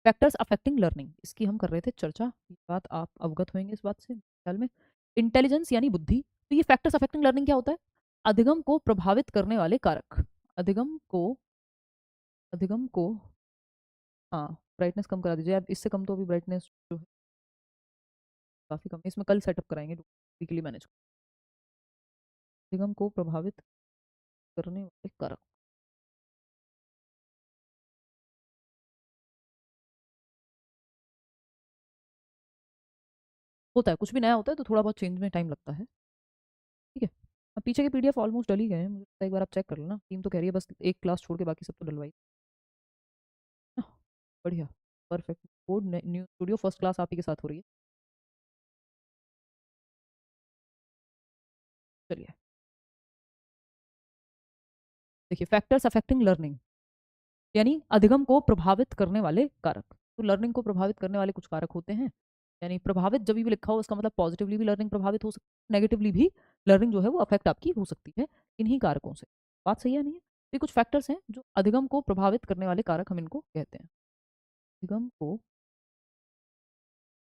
Factors affecting learning, इसकी हम कर रहे थे चर्चा। ये बात आप अवगत होंगे इस बात से ख्याल में। इंटेलिजेंस यानी बुद्धि। तो ये फैक्टर्स अफेक्टिंग लर्निंग क्या होता है? अधिगम को प्रभावित करने वाले कारक। अधिगम को हाँ, ब्राइटनेस कम करा दीजिए यार, इससे कम तो अभी ब्राइटनेस जो है काफी कम है, इसमें कल सेटअप कराएंगे वीकली मैनेज। अधिगम को प्रभावित करने वाले कारक। होता है, कुछ भी नया होता है तो थोड़ा बहुत चेंज में टाइम लगता है। ठीक है। अब पीछे के पीडीएफ ऑलमोस्ट डल ही गए हैं, मुझे लगता है एक बार आप चेक कर लेना। टीम तो कह रही है बस एक क्लास छोड़ के बाकी सब तो डलवाई। आह, बढ़िया, perfect. Code new studio first class आप ही के साथ हो रही है। चलिए, देखिए फैक्टर्स अफेक्टिंग लर्निंग यानी अधिगम को प्रभावित करने वाले कारक। तो लर्निंग को प्रभावित करने वाले कुछ कारक होते हैं, यानी प्रभावित जब भी लिखा हो उसका मतलब पॉजिटिवली भी लर्निंग प्रभावित हो सकती है, नेगेटिवली भी लर्निंग जो है वो अफेक्ट आपकी हो सकती है इन्हीं कारकों से। बात सही है नहीं है? ये कुछ फैक्टर्स हैं जो अधिगम को प्रभावित करने वाले कारक, हम इनको कहते हैं अधिगम को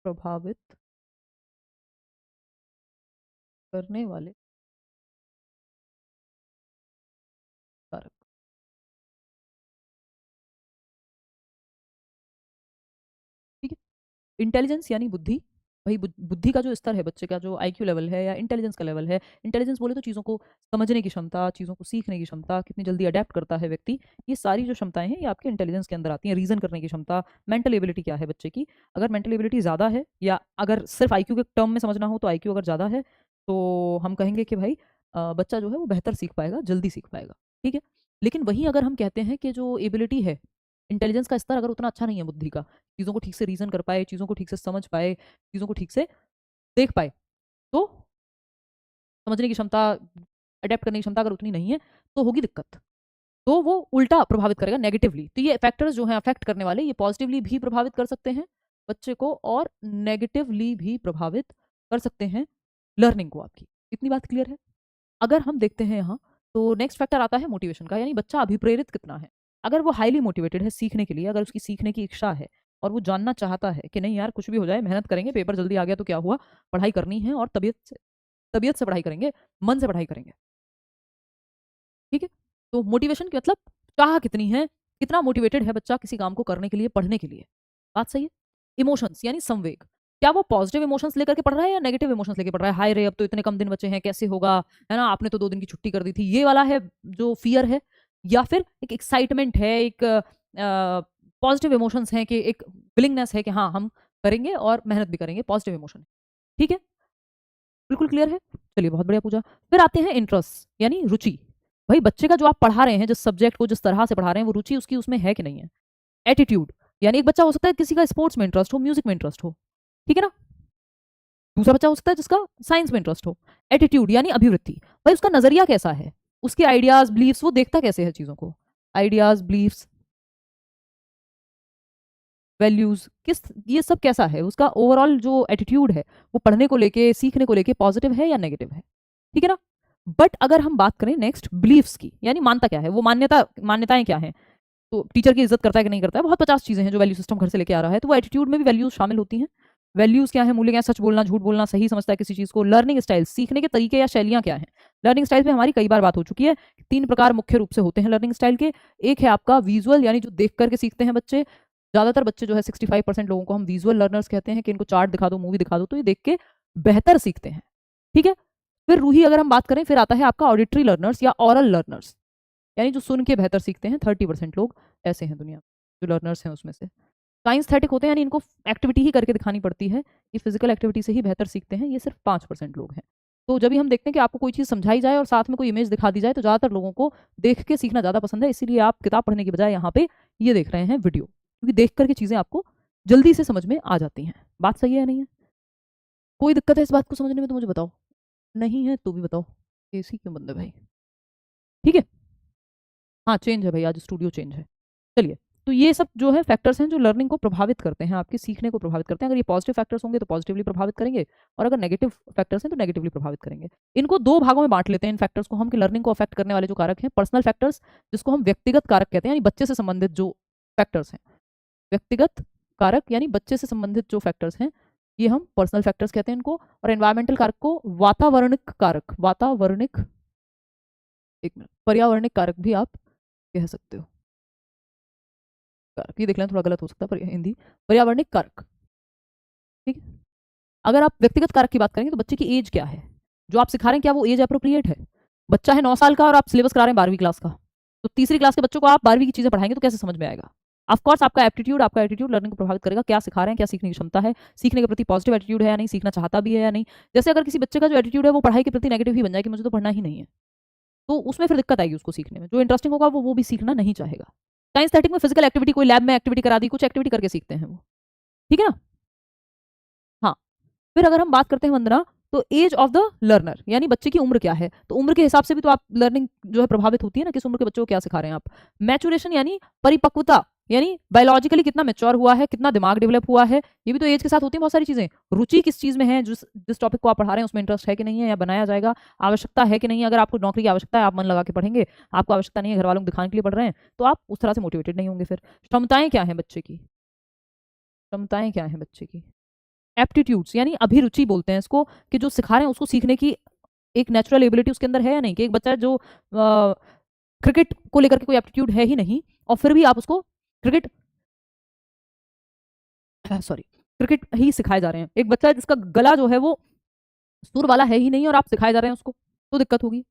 प्रभावित करने वाले कारक। ठीक है। इंटेलिजेंस यानी बुद्धि। भाई बुद्धि का जो स्तर है बच्चे का, जो आईक्यू लेवल है या इंटेलिजेंस का लेवल है। इंटेलिजेंस बोले तो चीज़ों को समझने की क्षमता, चीज़ों को सीखने की क्षमता, कितनी जल्दी अडेप्ट करता है व्यक्ति, ये सारी जो क्षमताएं हैं ये आपके इंटेलिजेंस के अंदर आती हैं। रीजन करने की क्षमता, मेंटल एबिलिटी क्या है बच्चे की, अगर मेंटल एबिलिटी ज़्यादा है, या अगर सिर्फ आईक्यू के टर्म में समझना हो तो आईक्यू अगर ज़्यादा है तो हम कहेंगे कि भाई बच्चा जो है वो बेहतर सीख पाएगा, जल्दी सीख पाएगा। ठीक है। लेकिन वहीं अगर हम कहते हैं कि जो एबिलिटी है, इंटेलिजेंस का स्तर अगर उतना अच्छा नहीं है बुद्धि का, चीज़ों को ठीक से रीजन कर पाए, चीज़ों को ठीक से समझ पाए, चीज़ों को ठीक से देख पाए, तो समझने की क्षमता, अडेप्ट करने की क्षमता अगर उतनी नहीं है तो होगी दिक्कत। तो वो उल्टा प्रभावित करेगा नेगेटिवली। तो ये फैक्टर्स जो हैं अफेक्ट करने वाले, ये पॉजिटिवली भी प्रभावित कर सकते हैं बच्चे को और नेगेटिवली भी प्रभावित कर सकते हैं लर्निंग को आपकी। इतनी बात क्लियर है? अगर हम देखते हैं यहाँ, तो नेक्स्ट फैक्टर आता है मोटिवेशन का, यानी बच्चा अभिप्रेरित कितना है। अगर वो हाईली मोटिवेटेड है सीखने के लिए, अगर उसकी सीखने की इच्छा है और वो जानना चाहता है कि नहीं यार कुछ भी हो जाए मेहनत करेंगे, पेपर जल्दी आ गया तो क्या हुआ, पढ़ाई करनी है और तबीयत से पढ़ाई करेंगे, मन से पढ़ाई करेंगे। ठीक है। तो मोटिवेशन की मतलब चाह कितनी है, कितना मोटिवेटेड है बच्चा किसी काम को करने के लिए, पढ़ने के लिए। बात सही है। इमोशंस यानी संवेग, क्या वो पॉजिटिव इमोशंस लेकर के पढ़ रहा है या नेगेटिव इमोशंस लेकर पढ़ रहा है? हाय रे अब तो इतने कम दिन बचे हैं, कैसे होगा, है ना, आपने तो 2 दिन की छुट्टी कर दी थी, ये वाला है जो फियर है। या फिर एक एक्साइटमेंट है, एक पॉजिटिव इमोशंस हैं कि एक विलिंगनेस है कि हाँ हम करेंगे और मेहनत भी करेंगे, पॉजिटिव इमोशन। ठीक है। बिल्कुल क्लियर है। चलिए बहुत बढ़िया पूजा। फिर आते हैं इंटरेस्ट यानी रुचि। भाई बच्चे का जो आप पढ़ा रहे हैं, जिस सब्जेक्ट को जिस तरह से पढ़ा रहे हैं, वो रुचि उसकी उसमें है कि नहीं है। एटीट्यूड यानी एक बच्चा हो सकता है किसी का स्पोर्ट्स में इंटरेस्ट हो, म्यूजिक में इंटरेस्ट हो, ठीक है ना। दूसरा बच्चा हो सकता है जिसका साइंस में इंटरेस्ट हो। एटीट्यूड यानी अभिवृत्ति, भाई उसका नजरिया कैसा है, उसके आइडियाज बिलीव्स, वो देखता कैसे है चीजों को, आइडियाज बिलीव्स वैल्यूज किस, ये सब कैसा है, उसका ओवरऑल जो एटीट्यूड है वो पढ़ने को लेके, सीखने को लेके पॉजिटिव है या नेगेटिव है। ठीक है ना। बट अगर हम बात करें नेक्स्ट बिलीफ्स की, यानी मानता क्या है वो, मान्यताएं क्या है, तो टीचर की इज्जत करता है कि नहीं करता है, बहुत 50 चीजें हैं जो वैल्यू सिस्टम घर से लेके आ रहा है, तो वो एटीट्यूड में भी वैल्यूज शामिल होती हैं। वैल्यूज क्या है, मूल्य क्या है, सच बोलना, झूठ बोलना, सही समझता है किसी चीज को। लर्निंग स्टाइल, सीखने के तरीके या शैलियां क्या हैं। लर्निंग स्टाइल पे हमारी कई बार बात हो चुकी है। 3 प्रकार मुख्य रूप से होते हैं लर्निंग स्टाइल के। एक है आपका विजुअल, यानी जो देख करके सीखते हैं बच्चे। ज्यादातर बच्चे जो है 65% लोगों को हम विजुअल लर्नर्स कहते हैं, कि इनको चार्ट दिखा दो, मूवी दिखा दो तो ये देख के बेहतर सीखते हैं। ठीक है। फिर रूही अगर हम बात करें, फिर आता है आपका ऑडिटरी लर्नर्स या ऑरल लर्नर्स, यानी जो सुन के बेहतर सीखते हैं। 30% लोग ऐसे हैं दुनिया में जो लर्नर्स हैं उसमें से। काइंस्थेटिक होते हैं, यानी इनको एक्टिविटी ही करके दिखानी पड़ती है, ये फिजिकल एक्टिविटी से ही बेहतर सीखते हैं, ये सिर्फ 5% लोग हैं। तो जब भी हम देखते हैं कि आपको कोई चीज़ समझाई जाए और साथ में कोई इमेज दिखा दी जाए, तो ज़्यादातर लोगों को देख के सीखना ज़्यादा पसंद है, इसीलिए आप किताब पढ़ने की बजाय यहाँ पे ये देख रहे हैं वीडियो, क्योंकि देख करके चीज़ें आपको जल्दी से समझ में आ जाती हैं। बात सही है या नहीं है? कोई दिक्कत है इस बात को समझने में तो मुझे बताओ, नहीं है तो भी बताओ, ऐसी क्यों बंद है भाई। ठीक है। हाँ चेंज है भाई, आज स्टूडियो चेंज है। चलिए, तो ये सब जो है फैक्टर्स हैं जो लर्निंग को प्रभावित करते हैं, आपके सीखने को प्रभावित करते हैं। अगर ये पॉजिटिव फैक्टर्स होंगे तो पॉजिटिवली प्रभावित करेंगे, और अगर नेगेटिव फैक्टर्स हैं तो नेगेटिवली प्रभावित करेंगे। इनको 2 भागों में बांट लेते हैं इन फैक्टर्स को हम, कि लर्निंग को अफेक्ट करने वाले जो कारक हैं, पर्सनल फैक्टर्स जिसको हम व्यक्तिगत कारक कहते हैं, यानी बच्चे से संबंधित जो फैक्टर्स हैं, व्यक्तिगत कारक यानी बच्चे से संबंधित जो फैक्टर्स हैं ये हम पर्सनल फैक्टर्स कहते हैं इनको, और एनवायरमेंटल कारक को वातावरणिक कारक, पर्यावरणिक कारक भी आप कह सकते हो। कारक ये देख लें, थोड़ा गलत हो सकता है पर हिंदी पर्यावरणिक कारक। ठीक है, अगर आप व्यक्तिगत कारक की बात करेंगे तो बच्चे की एज क्या है, जो आप सिखा रहे हैं क्या वो एज अप्रोप्रिएट है। बच्चा है 9 साल का और आप सिलेबस करा रहे हैं 12वीं क्लास का, तो तीसरी क्लास के बच्चों को आप 12वीं की चीजें पढ़ाएंगे तो कैसे समझ में आएगा। ऑफकोर्स आपका एप्टीट्यूड लर्निंग को प्रभावित करेगा, क्या सिखा रहे हैं, क्या सीखने की क्षमता है, सीखने के प्रति पॉजिटिव एटीट्यूड है या नहीं, सीखना चाहता भी है या नहीं। जैसे अगर किसी बच्चे का जो एटीट्यूड है वो पढ़ाई के प्रति नेगेटिव ही बन जाए कि मुझे तो पढ़ना ही नहीं है, तो उसमें फिर दिक्कत आएगी उसको सीखने में। जो इंटरेस्टिंग होगा वो भी सीखना नहीं चाहेगा। साइंस थेटिक में फिजिकल एक्टिविटी, कोई लैब में एक्टिविटी करा दी, कुछ एक्टिविटी करके सीखते हैं वो, ठीक है ना। हाँ, फिर अगर हम बात करते हैं वंदना, तो एज ऑफ द लर्नर यानी बच्चे की उम्र क्या है, तो उम्र के हिसाब से भी तो आप लर्निंग जो है प्रभावित होती है ना, किस उम्र के बच्चों को क्या सिखा रहे हैं आप। मैचुरेशन यानी परिपक्वता, यानी बायोलॉजिकली कितना मैच्योर हुआ है, कितना दिमाग डेवलप हुआ है, ये भी तो एज के साथ होती है बहुत सारी चीजें। रुचि किस चीज में है, जिस टॉपिक को आप पढ़ा रहे हैं उसमें इंटरेस्ट है कि नहीं है, या बनाया जाएगा, आवश्यकता है कि नहीं है। अगर आपको नौकरी की आवश्यकता है, आप मन लगा के पढ़ेंगे, आपको आवश्यकता नहीं है, घर वालों को दिखाने के लिए पढ़ रहे हैं, तो आप उस तरह से मोटिवेटेड नहीं होंगे। फिर क्षमताएं क्या है बच्चे की, क्षमताएं क्या है बच्चे की, एप्टीट्यूड्स यानी अभिरुचि बोलते हैं इसको, कि जो सिखा रहे हैं उसको सीखने की एक नेचुरल एबिलिटी उसके अंदर है या नहीं। कि एक बच्चा जो क्रिकेट को लेकर के कोई एप्टीट्यूड है ही नहीं और फिर भी आप उसको क्रिकेट क्रिकेट ही सिखाए जा रहे हैं। एक बच्चा जिसका गला जो है वो सुर वाला है ही नहीं और आप सिखाए जा रहे हैं उसको, तो दिक्कत होगी।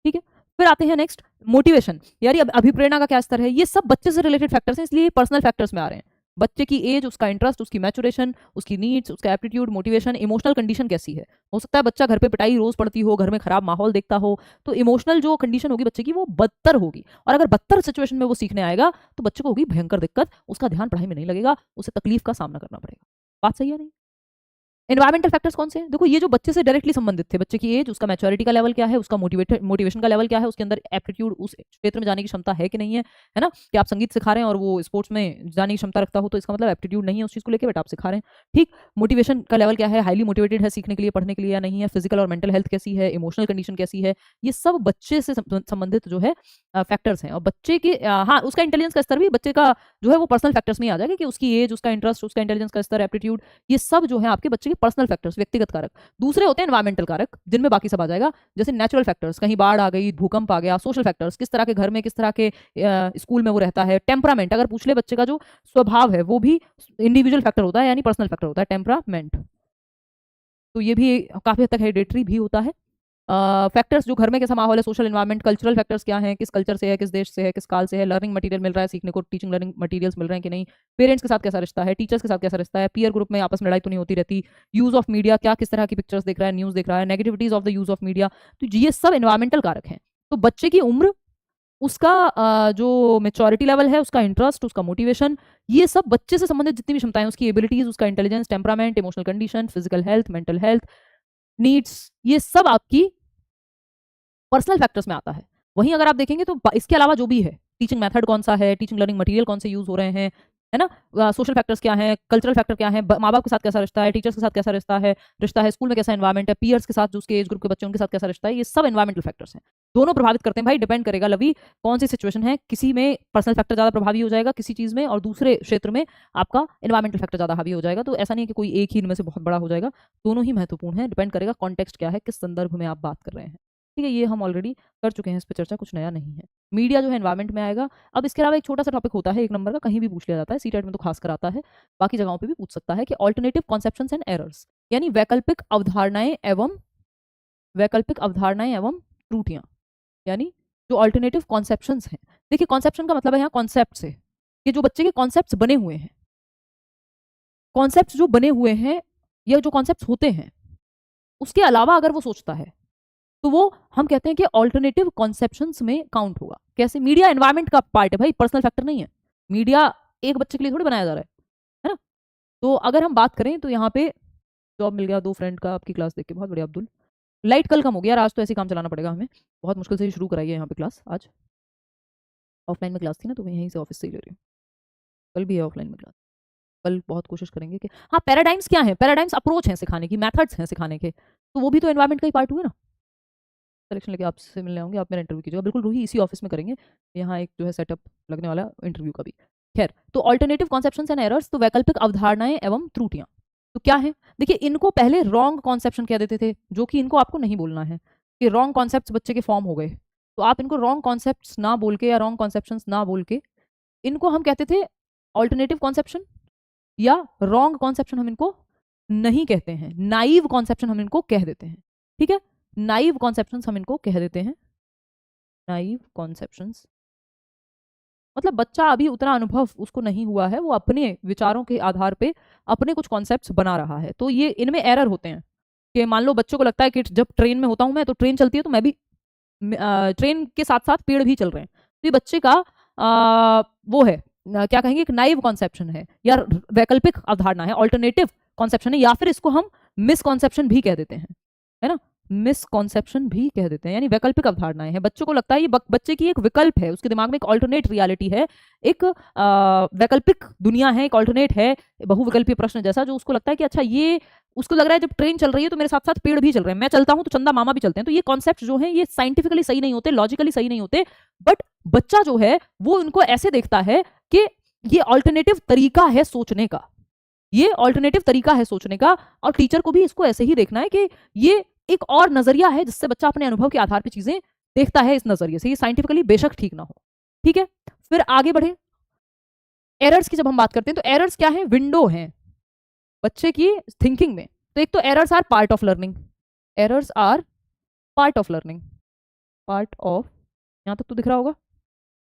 ठीक है, फिर आते हैं नेक्स्ट मोटिवेशन, यानी अभिप्रेरणा का क्या स्तर है। ये सब बच्चे से रिलेटेड फैक्टर्स हैं, इसलिए पर्सनल फैक्टर्स में आ रहे हैं। बच्चे की एज, उसका इंटरेस्ट, उसकी मैचुरेशन, उसकी नीड्स, उसका एप्टीट्यूड, मोटिवेशन, इमोशनल कंडीशन कैसी है। हो सकता है बच्चा घर पे पिटाई रोज पड़ती हो, घर में खराब माहौल देखता हो, तो इमोशनल जो कंडीशन होगी बच्चे की वो बदतर होगी, और अगर बदतर सिचुएशन में वो सीखने आएगा तो बच्चे को होगी भयंकर दिक्कत, उसका ध्यान पढ़ाई में नहीं लगेगा, उसे तकलीफ का सामना करना पड़ेगा। बात सही है नहीं। एनवायरमेंटल फैक्टर्स कौन से हैं, देखो ये जो बच्चे से डायरेक्टली संबंधित थे, बच्चे की एज, उसका मैच्योरिटी का लेवल क्या है, उसका मोटिवेशन का लेवल क्या है, उसके अंदर एप्टीट्यूड, उस क्षेत्र में जाने की क्षमता है कि नहीं है ना। कि आप संगीत सिखा रहे हैं और वो स्पोर्ट्स में जाने की क्षमता रखता हो तो इसका मतलब एप्टीट्यूड नहीं है उस चीज को लेकर, बट आप सिखा रहे हैं। ठीक, मोटिवेशन का लेवल क्या है, हाईली मोटिवेटेड है सीखने के लिए, पढ़ने के लिए या नहीं है। फिजिकल और मेंटल हेल्थ कैसी है, इमोशनल कंडीशन कैसी है, ये सब बच्चे से संबंधित जो है फैक्टर्स हैं। और बच्चे के हाँ, उसका इंटेलिजेंस का स्तर भी बच्चे का जो है वो पर्सनल फैक्टर्स में आ जाएगा, कि उसकी एज, उसका इंटरेस्ट, उसका इंटेलिजेंस का स्तर, एप्टीट्यूड, ये सब जो है आपके बच्चे के पर्सनल फैक्टर्स, व्यक्तिगत कारक। दूसरे होते हैं एनवायरमेंटल कारक, जिनमें बाकी सब आ जाएगा, जैसे नेचुरल फैक्टर्स, कहीं बाढ़ आ गई, भूकंप आ गया। सोशल फैक्टर्स, किस तरह के घर में, किस तरह के स्कूल में वो रहता है। टेम्परामेंट, अगर पूछ ले बच्चे का जो स्वभाव है वो भी इंडिविजुअल फैक्टर होता है, यानी पर्सनल फैक्टर होता है टेम्परामेंट, तो ये भी काफी हद तक हेरिडेटरी भी होता है। फैक्टर्स, जो घर में कैसा माहौल है, सोशल एनवायरनमेंट, कल्चरल फैक्टर्स क्या हैं, किस कल्चर से है, किस देश से है, किस काल से है, लर्निंग मटेरियल मिल रहा है सीखने को, टीचिंग लर्निंग मटेरियल्स मिल रहे हैं कि नहीं, पेरेंट्स के साथ कैसा रिश्ता है, टीचर्स के साथ कैसा रिश्ता है, पीयर ग्रुप में आपस में लड़ाई तो नहीं होती रहती, यूज ऑफ मीडिया, क्या किस तरह की पिक्चर्स देख रहा है, न्यूज देख रहा है, negativities of the use of media, तो ये सब एनवायरमेंटल कारक हैं। तो बच्चे की उम्र, उसका जो मेच्योरिटी लेवल है, उसका इंटरेस्ट, उसका मोटिवेशन, ये सब बच्चे से संबंधित जितनी भी क्षमताएं, उसकी एबिलिटीज, उसका intelligence, temperament, emotional condition, physical health, mental health, needs, ये सब आपकी पर्सनल फैक्टर्स में आता है। वहीं अगर आप देखेंगे तो इसके अलावा जो भी है, टीचिंग मेथड कौन सा है, टीचिंग लर्निंग मटेरियल कौन से यूज हो रहे हैं, है ना, सोशल फैक्टर्स क्या हैं, कल्चरल फैक्टर क्या है, माँ बाप के साथ कैसा रिश्ता है, टीचर्स के साथ कैसा रिश्ता है, स्कूल में कैसा एनवायरमेंट है, पीयर्स के साथ जो उसके एज ग्रुप के बच्चे उनके साथ कैसा रिश्ता है, ये सब एनवायरमेंटल फैक्टर्स हैं। दोनों प्रभावित करते हैं भाई, डिपेंड करेगा लवी कौन सी सिचुएशन है, किसी में पर्सनल फैक्टर ज्यादा प्रभावी हो जाएगा किसी चीज में, और दूसरे क्षेत्र में आपका एनवायरमेंटल फैक्टर ज्यादा हावी हो जाएगा। तो ऐसा नहीं है कि कोई एक ही इनमें से बहुत बड़ा हो जाएगा, दोनों ही महत्वपूर्ण है, डिपेंड करेगा कॉन्टेक्स्ट क्या है, किस संदर्भ में आप बात कर रहे हैं। ठीक है, ये हम ऑलरेडी कर चुके हैं, इस पर चर्चा कुछ नया नहीं है। मीडिया जो है एनवायरमेंट में आएगा। अब इसके अलावा एक छोटा सा टॉपिक होता है, 1 नंबर का, कहीं भी पूछ लिया जाता है, सीटेट में तो खास कर आता है, बाकी जगहों पे भी पूछ सकता है, कि ऑल्टरनेटिव कॉन्सेप्शंस एंड एरर्स, यानी वैकल्पिक अवधारणाएं एवं त्रुटियां, यानी जो ऑल्टरनेटिव कॉन्सेप्शंस हैं। देखिए, कॉन्सेप्शन का मतलब है यहाँ कॉन्सेप्ट से, कि जो बच्चे के कॉन्सेप्ट बने हुए हैं, कॉन्सेप्ट जो बने हुए हैं या जो कॉन्सेप्ट होते हैं, उसके अलावा अगर वो सोचता है तो वो हम कहते हैं कि ऑल्टरनेटिव कॉन्सेप्शंस में काउंट होगा। कैसे? मीडिया एनवायरमेंट का पार्ट है भाई, पर्सनल फैक्टर नहीं है। मीडिया एक बच्चे के लिए थोड़ी बनाया जा रहा है ना। तो अगर हम बात करें तो यहाँ पे जॉब मिल गया 2 फ्रेंड का, आपकी क्लास देख के, बहुत बढ़िया अब्दुल। लाइट कल कम हो गया, आज तो ऐसे काम चलाना पड़ेगा हमें, बहुत मुश्किल से ही शुरू कराई है यहाँ पे क्लास। आज ऑफलाइन में क्लास थी ना, तो मैं यहीं से ऑफिस से ही ले रही हूँ। कल भी है ऑफलाइन में क्लास, कल बहुत कोशिश करेंगे कि हाँ, पैराडाइम्स क्या है, पैराडाइम्स अप्रोच है सिखाने की, मेथड्स हैं सिखाने के, तो वो भी तो एनवायरमेंट का ही पार्ट हुए ना। सिलेक्शन लेके आपसे मिलने आऊंगी, आप मेरा इंटरव्यू कीजिएगा, बिल्कुल रूही, इसी ऑफिस में करेंगे। यहाँ एक जो है सेटअप लगने वाला इंटरव्यू का भी। खैर, तो ऑल्टरनेटिव कॉन्सेप्शंस एंड एरर्स, तो वैकल्पिक अवधारणाएं एवं त्रुटियां, तो क्या है? देखिए, इनको पहले रॉन्ग कॉन्सेप्शन कह देते थे, जो कि इनको आपको नहीं बोलना है कि रॉन्ग कॉन्सेप्ट्स बच्चे के फॉर्म हो गए, तो आप इनको रॉन्ग कॉन्सेप्ट्स ना बोल के या रॉन्ग कॉन्सेप्शंस ना बोल के इनको हम कहते थे ऑल्टरनेटिव कॉन्सेप्शन या रॉन्ग कॉन्सेप्शन हम इनको नहीं कहते हैं, नाइव कॉन्सेप्शन हम इनको कह देते हैं। ठीक है, नाइव कॉन्सेप्शंस हम इनको कह देते हैं, नाइव कॉन्सेप्शंस। मतलब बच्चा अभी उतना अनुभव उसको नहीं हुआ है, वो अपने विचारों के आधार पे अपने कुछ कॉन्सेप्ट्स बना रहा है, तो ये इनमें एरर होते हैं कि मान लो बच्चों को लगता है कि जब ट्रेन में होता हूं मैं, तो ट्रेन चलती है तो मैं भी ट्रेन के साथ साथ पेड़ भी चल रहे हैं, तो ये बच्चे का वो है, क्या कहेंगे, एक नाइव कॉन्सेप्शन है या वैकल्पिक अवधारणा है, ऑल्टरनेटिव कॉन्सेप्शन है, या फिर इसको हम मिसकॉन्सेप्शन भी कह देते हैं, है ना, मिसकॉन्सेप्शन भी कह देते हैं, यानी वैकल्पिक अवधारणाएं हैं। बच्चों को लगता है ये बच्चे की एक विकल्प है, उसके दिमाग में एक ऑल्टरनेट रियलिटी है, एक वैकल्पिक दुनिया है, एक ऑल्टरनेट है, बहुविकल्पीय प्रश्न जैसा, जो उसको लगता है कि अच्छा, ये उसको लग रहा है जब ट्रेन चल रही है तो मेरे साथ साथ पेड़ भी चल रहे हैं, मैं चलता हूं तो चंदा मामा भी चलते हैं, तो ये कॉन्सेप्ट जो है ये साइंटिफिकली सही नहीं होते, लॉजिकली सही नहीं होते, बट बच्चा जो है वो इनको ऐसे देखता है कि ये ऑल्टरनेटिव तरीका है सोचने का, ये ऑल्टरनेटिव तरीका है सोचने का, और टीचर को भी इसको ऐसे ही देखना है कि ये एक और नजरिया है जिससे बच्चा अपने अनुभव के आधार पर चीजें देखता है, इस नजरिए से, ये साइंटिफिकली बेशक ठीक ना हो। ठीक है, फिर आगे बढ़े, एरर्स की जब हम बात करते हैं तो एरर्स क्या है? विंडो है बच्चे की थिंकिंग में। तो एक तो errors are part of learning, errors are part of learning, part of, यहां तक तो दिख रहा होगा,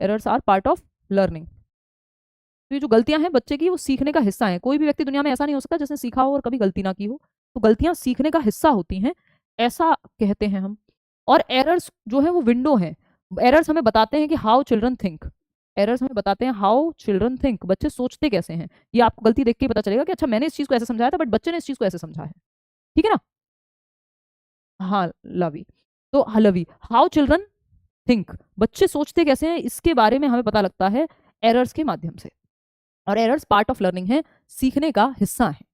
errors are part of learning. तो ये जो गलतियां हैं बच्चे की, वो सीखने का हिस्सा है। कोई भी व्यक्ति दुनिया में ऐसा नहीं हो सकता जिसने सीखा हो और कभी गलती ना की हो, तो गलतियां सीखने का हिस्सा होती हैं, ऐसा कहते हैं हम। और एरर्स जो है वो विंडो है, एरर्स हमें बताते हैं कि हाउ चिल्ड्रन थिंक, एरर्स हमें बताते हैं हाउ चिल्ड्रन थिंक, बच्चे सोचते कैसे हैं। ये आपको गलती देख के पता चलेगा कि अच्छा, मैंने इस चीज को ऐसे समझाया था बट बच्चे ने इस चीज को ऐसे समझा है। ठीक है ना? हाँ लवी, तो लवी, हाउ चिल्ड्रन थिंक, बच्चे सोचते कैसे हैं, इसके बारे में हमें पता लगता है एरर्स के माध्यम से। और एरर्स पार्ट ऑफ लर्निंग है, सीखने का हिस्सा है।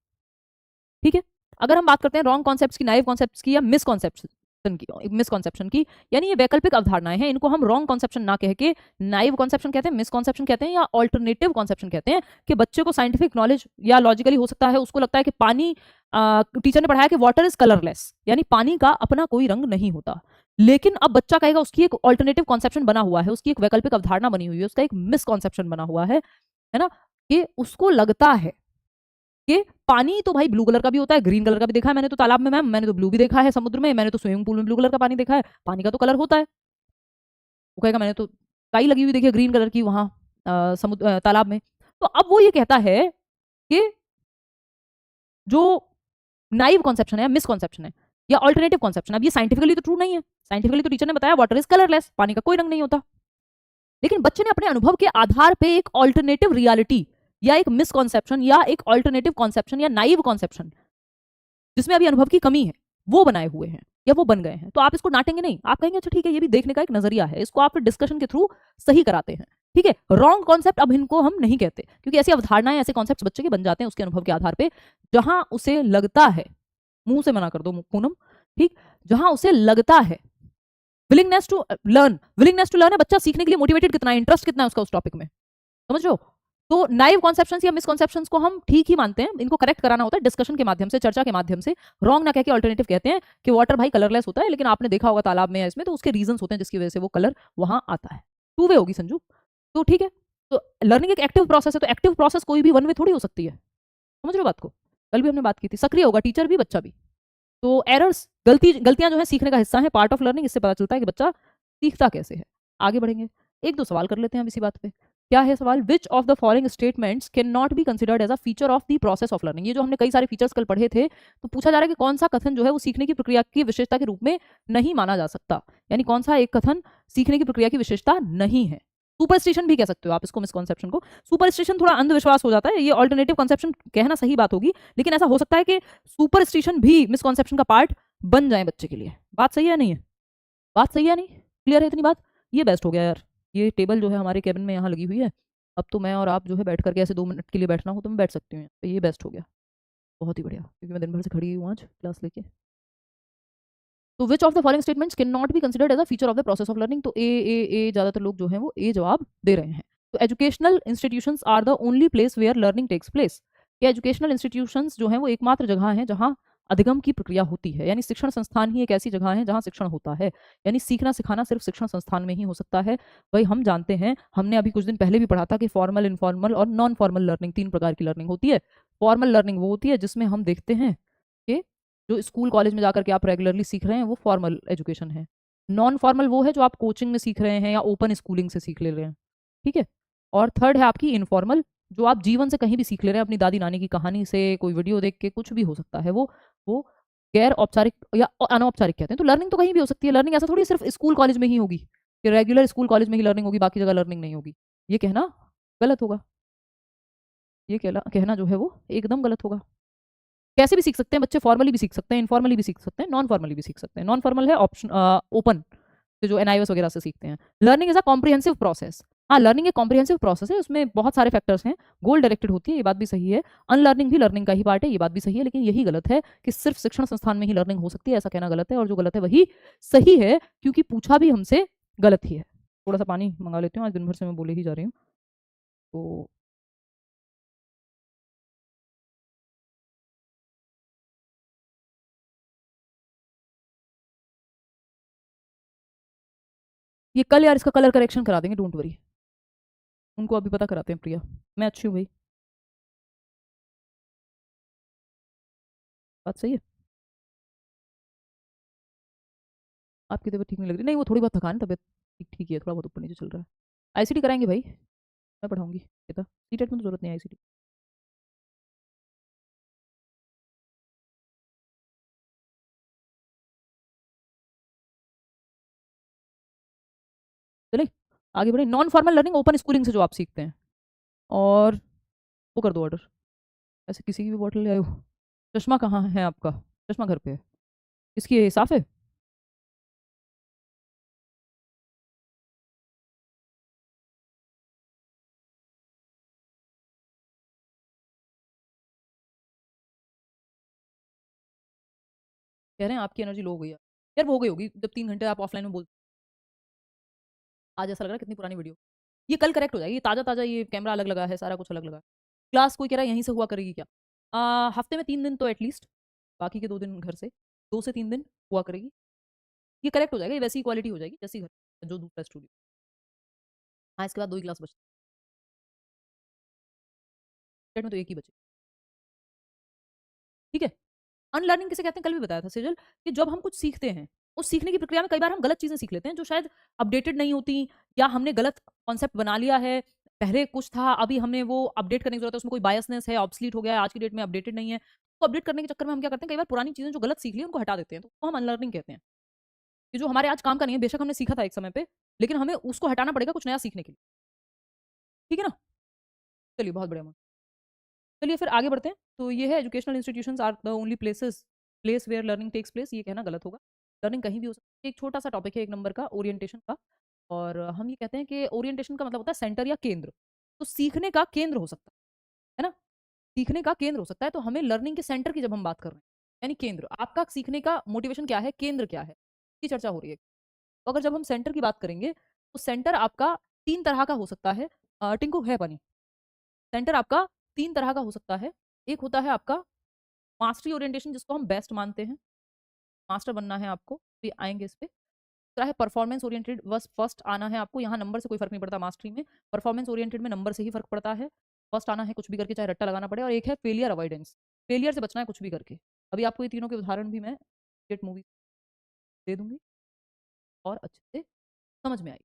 ठीक है, अगर हम बात करते हैं रॉन्ग कॉन्सेप्ट्स की, नाइव कॉन्सेप्ट्स की, या मिसकॉन्सेप्शन की, यानी ये वैकल्पिक अवधारणाएं हैं, इनको हम रॉन्ग कॉन्सेप्शन ना कह के नाइव कॉन्सेप्शन कहते हैं, मिसकॉन्सेप्शन कहते हैं, या ऑल्टरनेटिव कॉन्सेप्शन कहते हैं, कि बच्चे को साइंटिफिक नॉलेज या लॉजिकली हो सकता है उसको लगता है कि पानी, टीचर ने पढ़ाया कि वाटर इज कलरलेस, यानी पानी का अपना कोई रंग नहीं होता, लेकिन अब बच्चा कहेगा उसकी एक ऑल्टरनेटिव कॉन्सेप्शन बना हुआ है, उसकी एक वैकल्पिक अवधारणा बनी हुई है, उसका एक मिसकॉन्सेप्शन बना हुआ है ना, कि उसको लगता है कि पानी तो भाई ब्लू कलर का भी होता है, ग्रीन कलर का भी देखा है मैंने तो तालाब में मैम, मैंने तो ब्लू भी देखा है समुद्र में, मैंने तो स्विमिंग पूल में ब्लू कलर का पानी देखा है, पानी का तो कलर होता है। वो कहेगा मैंने तो काई लगी हुई देखी है ग्रीन कलर की वहां समुद्र तालाब में। तो अब वो ये कहता है कि जो नाइव कॉन्सेप्शन है, मिसकॉन्सेप्शन है, या ऑल्टरनेटिव कॉन्सेप्शन, अब ये साइंटिफिकली तो ट्रू नहीं है, साइंटिफिकली तो टीचर ने बताया वाटर इज कलरलेस, पानी का कोई रंग नहीं होता, लेकिन बच्चे ने अपने अनुभव के आधार पे एक ऑल्टरनेटिव रियलिटी या एक मिसकॉन्सेप्शन या एक ऑल्टरनेटिव कॉन्सेप्शन या नाइव कॉन्सेप्शन, जिसमें अभी अनुभव की कमी है, वो बनाए हुए हैं या वो बन गए हैं। तो आप इसको डांटेंगे नहीं, आप कहेंगे अच्छा ठीक है, ये भी देखने का एक नजरिया है, इसको आप डिस्कशन के थ्रू सही कराते हैं। ठीक है, रॉन्ग कॉन्सेप्ट अब इनको हम नहीं कहते, क्योंकि ऐसी अवधारणाएं, ऐसे कॉन्सेप्ट बच्चे के बन जाते हैं उसके अनुभव के आधार पर, जहां उसे लगता है, मुंह से मना कर दो पूनम, ठीक, जहां उसे लगता है, willingness to learn, willingness to learn है, बच्चा सीखने के लिए मोटिवेटेड कितना है, इंटरेस्ट कितना है उसका उस टॉपिक में, समझ लो। तो नाइव कॉन्सेप्शंस या मिसकॉन्सेप्शंस को हम ठीक ही मानते हैं, इनको करेक्ट कराना होता है डिस्कशन के माध्यम से, चर्चा के माध्यम से, रॉन्ग ना कह के ऑल्टरनेटिव कहते हैं कि वाटर भाई कलरलेस होता है, लेकिन आपने देखा होगा तालाब में इसमें तो उसके रीजंस होते हैं जिसकी वजह से वो कलर वहां आता है। टू वे होगी संजू, तो ठीक है, तो लर्निंग एक एक्टिव प्रोसेस है, तो एक्टिव प्रोसेस कोई भी वन वे थोड़ी हो सकती है, समझ रहे हो बात को, कल भी हमने बात की थी, सक्रिय होगा टीचर भी बच्चा भी। तो एरर्स, गलतियां जो है सीखने का हिस्सा है, पार्ट ऑफ लर्निंग, इससे पता चलता है कि बच्चा सीखता कैसे है। आगे बढ़ेंगे, एक दो सवाल कर लेते हैं हम इसी बात पे। क्या है सवाल? Which of the following statements can not be considered as a feature of the process of learning. ये जो हमने कई सारे फीचर्स कल पढ़े थे, तो पूछा जा रहा है कि कौन सा कथन जो है वो सीखने की प्रक्रिया की विशेषता के रूप में नहीं माना जा सकता, यानी कौन सा एक कथन सीखने की प्रक्रिया की विशेषता नहीं है। सुपरस्टिशन भी कह सकते हो आप इसको, मिसकॉन्सेप्शन को। सुपरस्टिशन थोड़ा अंधविश्वास हो जाता है, ये ऑल्टरनेटिव कॉन्सेप्शन कहना सही बात होगी, लेकिन ऐसा हो सकता है कि सुपरस्टिशन भी मिसकॉन्सेप्शन का पार्ट बन जाए बच्चे के लिए। बात सही है नहीं है? बात सही है नहीं? क्लियर है इतनी बात? ये बेस्ट हो गया यार, ये टेबल जो है हमारे केबिन में यहाँ लगी हुई है, अब तो मैं और आप जो है बैठ करके ऐसे 2 मिनट के लिए बैठना हो तो मैं बैठ सकती हूँ, तो ये बेस्ट हो गया, बहुत ही बढ़िया, क्योंकि मैं दिन भर से खड़ी हूँ आज क्लास लेके। तो which of the following statements can not be considered as a feature of the process of learning, तो ए ज़्यादातर लोग जो है वो ए जवाब दे रहे हैं। तो educational institutions are the only place where learning takes place. ये एजुकेशनल इंस्टीट्यूशंस जो हैं वो एकमात्र जगह हैं जहाँ अधिगम की प्रक्रिया होती है, यानी शिक्षण संस्थान ही एक ऐसी जगह है जहाँ शिक्षण होता है। यानी सीखना सिखाना सिर्फ शिक्षण संस्थान में ही हो सकता है। वही हम जानते हैं, हमने अभी कुछ दिन पहले भी पढ़ा था कि फॉर्मल, इनफॉर्मल और नॉन फॉर्मल लर्निंग, 3 प्रकार की लर्निंग होती है। फॉर्मल लर्निंग वो होती है जिसमें हम देखते हैं कि जो स्कूल कॉलेज में जाकर के आप रेगुलरली सीख रहे हैं वो फॉर्मल एजुकेशन है। नॉन फॉर्मल वो है जो आप कोचिंग में सीख रहे हैं या ओपन स्कूलिंग से सीख ले रहे हैं। ठीक है। और थर्ड है आपकी इनफॉर्मल, जो आप जीवन से कहीं भी सीख ले रहे हैं, अपनी दादी नानी की कहानी से, कोई वीडियो देख के, कुछ भी हो सकता है वो गैर औपचारिक या अनौपचारिक कहते हैं। तो लर्निंग तो कहीं भी हो सकती है। लर्निंग ऐसा थोड़ी सिर्फ स्कूल कॉलेज में ही होगी कि रेगुलर स्कूल कॉलेज में ही लर्निंग होगी, बाकी जगह लर्निंग नहीं होगी। ये कहना गलत होगा। ये कहना जो है वो एकदम गलत होगा। कैसे भी सीख सकते हैं बच्चे, फॉर्मली भी सीख सकते हैं, इनफॉर्मली भी सीख सकते हैं, नॉन फॉर्मली भी सीख सकते हैं। नॉन फॉर्मल है ऑप्शन ओपन, जो एनआईओएस वगैरह से सीखते हैं। Learning is a comprehensive process. हाँ, लर्निंग एक कॉम्प्रिहेंसिव प्रोसेस है, उसमें बहुत सारे फैक्टर्स हैं, गोल डायरेक्टेड होती है, ये बात भी सही है। अनलर्निंग भी लर्निंग का ही पार्ट है, ये बात भी सही है। लेकिन यही गलत है कि सिर्फ शिक्षण संस्थान में ही लर्निंग हो सकती है, ऐसा कहना गलत है। और जो गलत है वही सही है, क्योंकि पूछा भी हमसे गलत ही है। थोड़ा सा पानी मंगा लेती हूँ, आज दिन भर से मैं बोले ही जा रही हूँ। तो ये कल यार इसका कलर करेक्शन करा देंगे, डोंट वरी। उनको अभी पता कराते हैं प्रिया। मैं अच्छी हूँ भाई, बात सही है। आपकी तबीयत ठीक नहीं लग रही? नहीं, वो थोड़ी बहुत थकान, तबीयत ठीक ठीक ही है, थोड़ा बहुत ऊपर नीचे चल रहा है। आईसीटी कराएंगे भाई, मैं पढ़ाऊंगी। कहता सीटेट में तो जरूरत नहीं है आईसीटी। चले आगे बढ़े। Non formal learning open schooling से जो आप सीखते हैं। और वो कर दो ऑर्डर। ऐसे किसी की भी बोतल ले आयो। चश्मा कहाँ है आपका? चश्मा घर पे है। इसकी ये साफ है? कह रहे हैं आपकी एनर्जी लो हो गई है यार। वो हो गई होगी जब 3 घंटे आप ऑफलाइन में बोल। आज ऐसा लग रहा है कितनी पुरानी वीडियो। ये कल करेक्ट हो जाएगी, ताजा ताजा, ये कैमरा अलग लगा है, सारा कुछ अलग लगा है। क्लास कोई कह रहा है यहीं से हुआ करेगी क्या? हफ्ते में 3 दिन तो एटलीस्ट, बाकी के 2 दिन घर से, 2 से 3 दिन हुआ करेगी। ये करेक्ट हो जाएगा, ये वैसी क्वालिटी हो जाएगी जैसी घर जो दूसरा स्टूडियो। हाँ, इसके बाद 2 ही क्लास बचती है, में तो एक ही बचे। ठीक है। अनलर्निंग किसे कहते हैं, कल भी बताया था सेजल, कि जब हम कुछ सीखते हैं, उस सीखने की प्रक्रिया में कई बार हम गलत चीजें सीख लेते हैं जो शायद अपडेटेड नहीं होती, या हमने गलत कॉन्सेप्ट बना लिया है। पहले कुछ था, अभी हमने वो अपडेट करने की जरूरत है, उसमें कोई बायसनेस है, ऑब्सलीट हो गया है, आज की डेट में अपडेटेड नहीं है। तो अपडेट करने के चक्कर में हम क्या करते हैं, कई बार पुरानी चीजें जो गलत सीख ली उनको हटा देते हैं, तो वो हम अनलर्निंग कहते हैं। कि जो हमारे आज काम का नहीं है, बेशक हमने सीखा था एक समय पे, लेकिन हमें उसको हटाना पड़ेगा कुछ नया सीखने के लिए। ठीक है ना? चलिए, बहुत बढ़िया। चलिए फिर आगे बढ़ते हैं। तो ये है, educational institutions are the only place where learning takes place. ये कहना गलत होगा। लर्निंग कहीं भी हो सकती है। एक छोटा सा टॉपिक है 1 नंबर का, ओरिएंटेशन का। और हम ये कहते हैं कि ओरिएंटेशन का मतलब होता है सेंटर या केंद्र। तो सीखने का केंद्र हो सकता है ना? सीखने का केंद्र हो सकता है। तो हमें लर्निंग के सेंटर की जब हम बात कर रहे हैं, यानी केंद्र, आपका सीखने का मोटिवेशन क्या है, केंद्र क्या है, की चर्चा हो रही है। तो अगर जब हम सेंटर की बात करेंगे, तो सेंटर आपका 3 तरह का हो सकता है। टिंकू है पानी। सेंटर आपका 3 तरह का हो सकता है। एक होता है आपका मास्टरी ओरिएंटेशन, जिसको हम बेस्ट मानते हैं, मास्टर बनना है आपको, तो ये आएंगे इस पे। दूसरा है परफॉर्मेंस ओरिएंटेड, बस फर्स्ट आना है आपको, यहाँ नंबर से कोई फर्क नहीं पड़ता मास्टरी में। परफॉर्मेंस ओरिएंटेड में नंबर से ही फर्क पड़ता है, फर्स्ट आना है कुछ भी करके, चाहे रट्टा लगाना पड़े। और एक है फेलियर अवॉइडेंस, फेलियर से बचना है कुछ भी करके। अभी आपको ये तीनों के उदाहरण भी मैं गेट मूवी दे दूंगी और अच्छे से समझ में आई।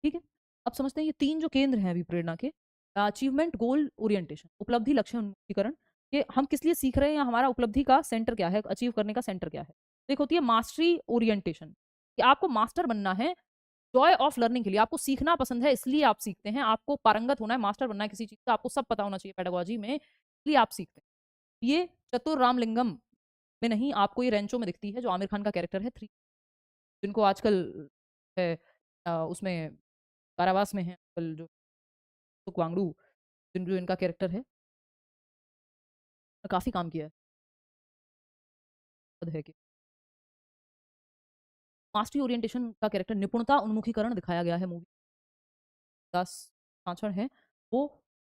ठीक है। अब समझते हैं ये 3 जो केंद्र हैं अभी प्रेरणा के। अचीवमेंट, गोल, ओरिएंटेशन, उपलब्धि, लक्ष्य, उन्मुखीकरण। ये हम किस लिए सीख रहे हैं, या हमारा उपलब्धि का सेंटर क्या है, अचीव करने का सेंटर क्या है। तो एक होती है मास्टरी ओरिएंटेशन, कि आपको मास्टर बनना है, जॉय ऑफ लर्निंग के लिए, आपको सीखना पसंद है इसलिए आप सीखते हैं, आपको पारंगत होना है, मास्टर बनना है किसी चीज का, आपको सब पता होना चाहिए पेडागोजी में, इसलिए आप सीखते हैं। ये चतुर रामलिंगम में नहीं, आपको ये रेंचो में दिखती है, जो आमिर खान का कैरेक्टर है 3, जिनको आजकल है उसमें कारावास में है आजकल, जो सुकवांगडू, जो इनका कैरेक्टर है, काफी काम किया है कि मास्टरी ओरिएंटेशन का कैरेक्टर, निपुणता उन्मुखीकरण दिखाया गया है मूवी दास छाछड़ हैं, वो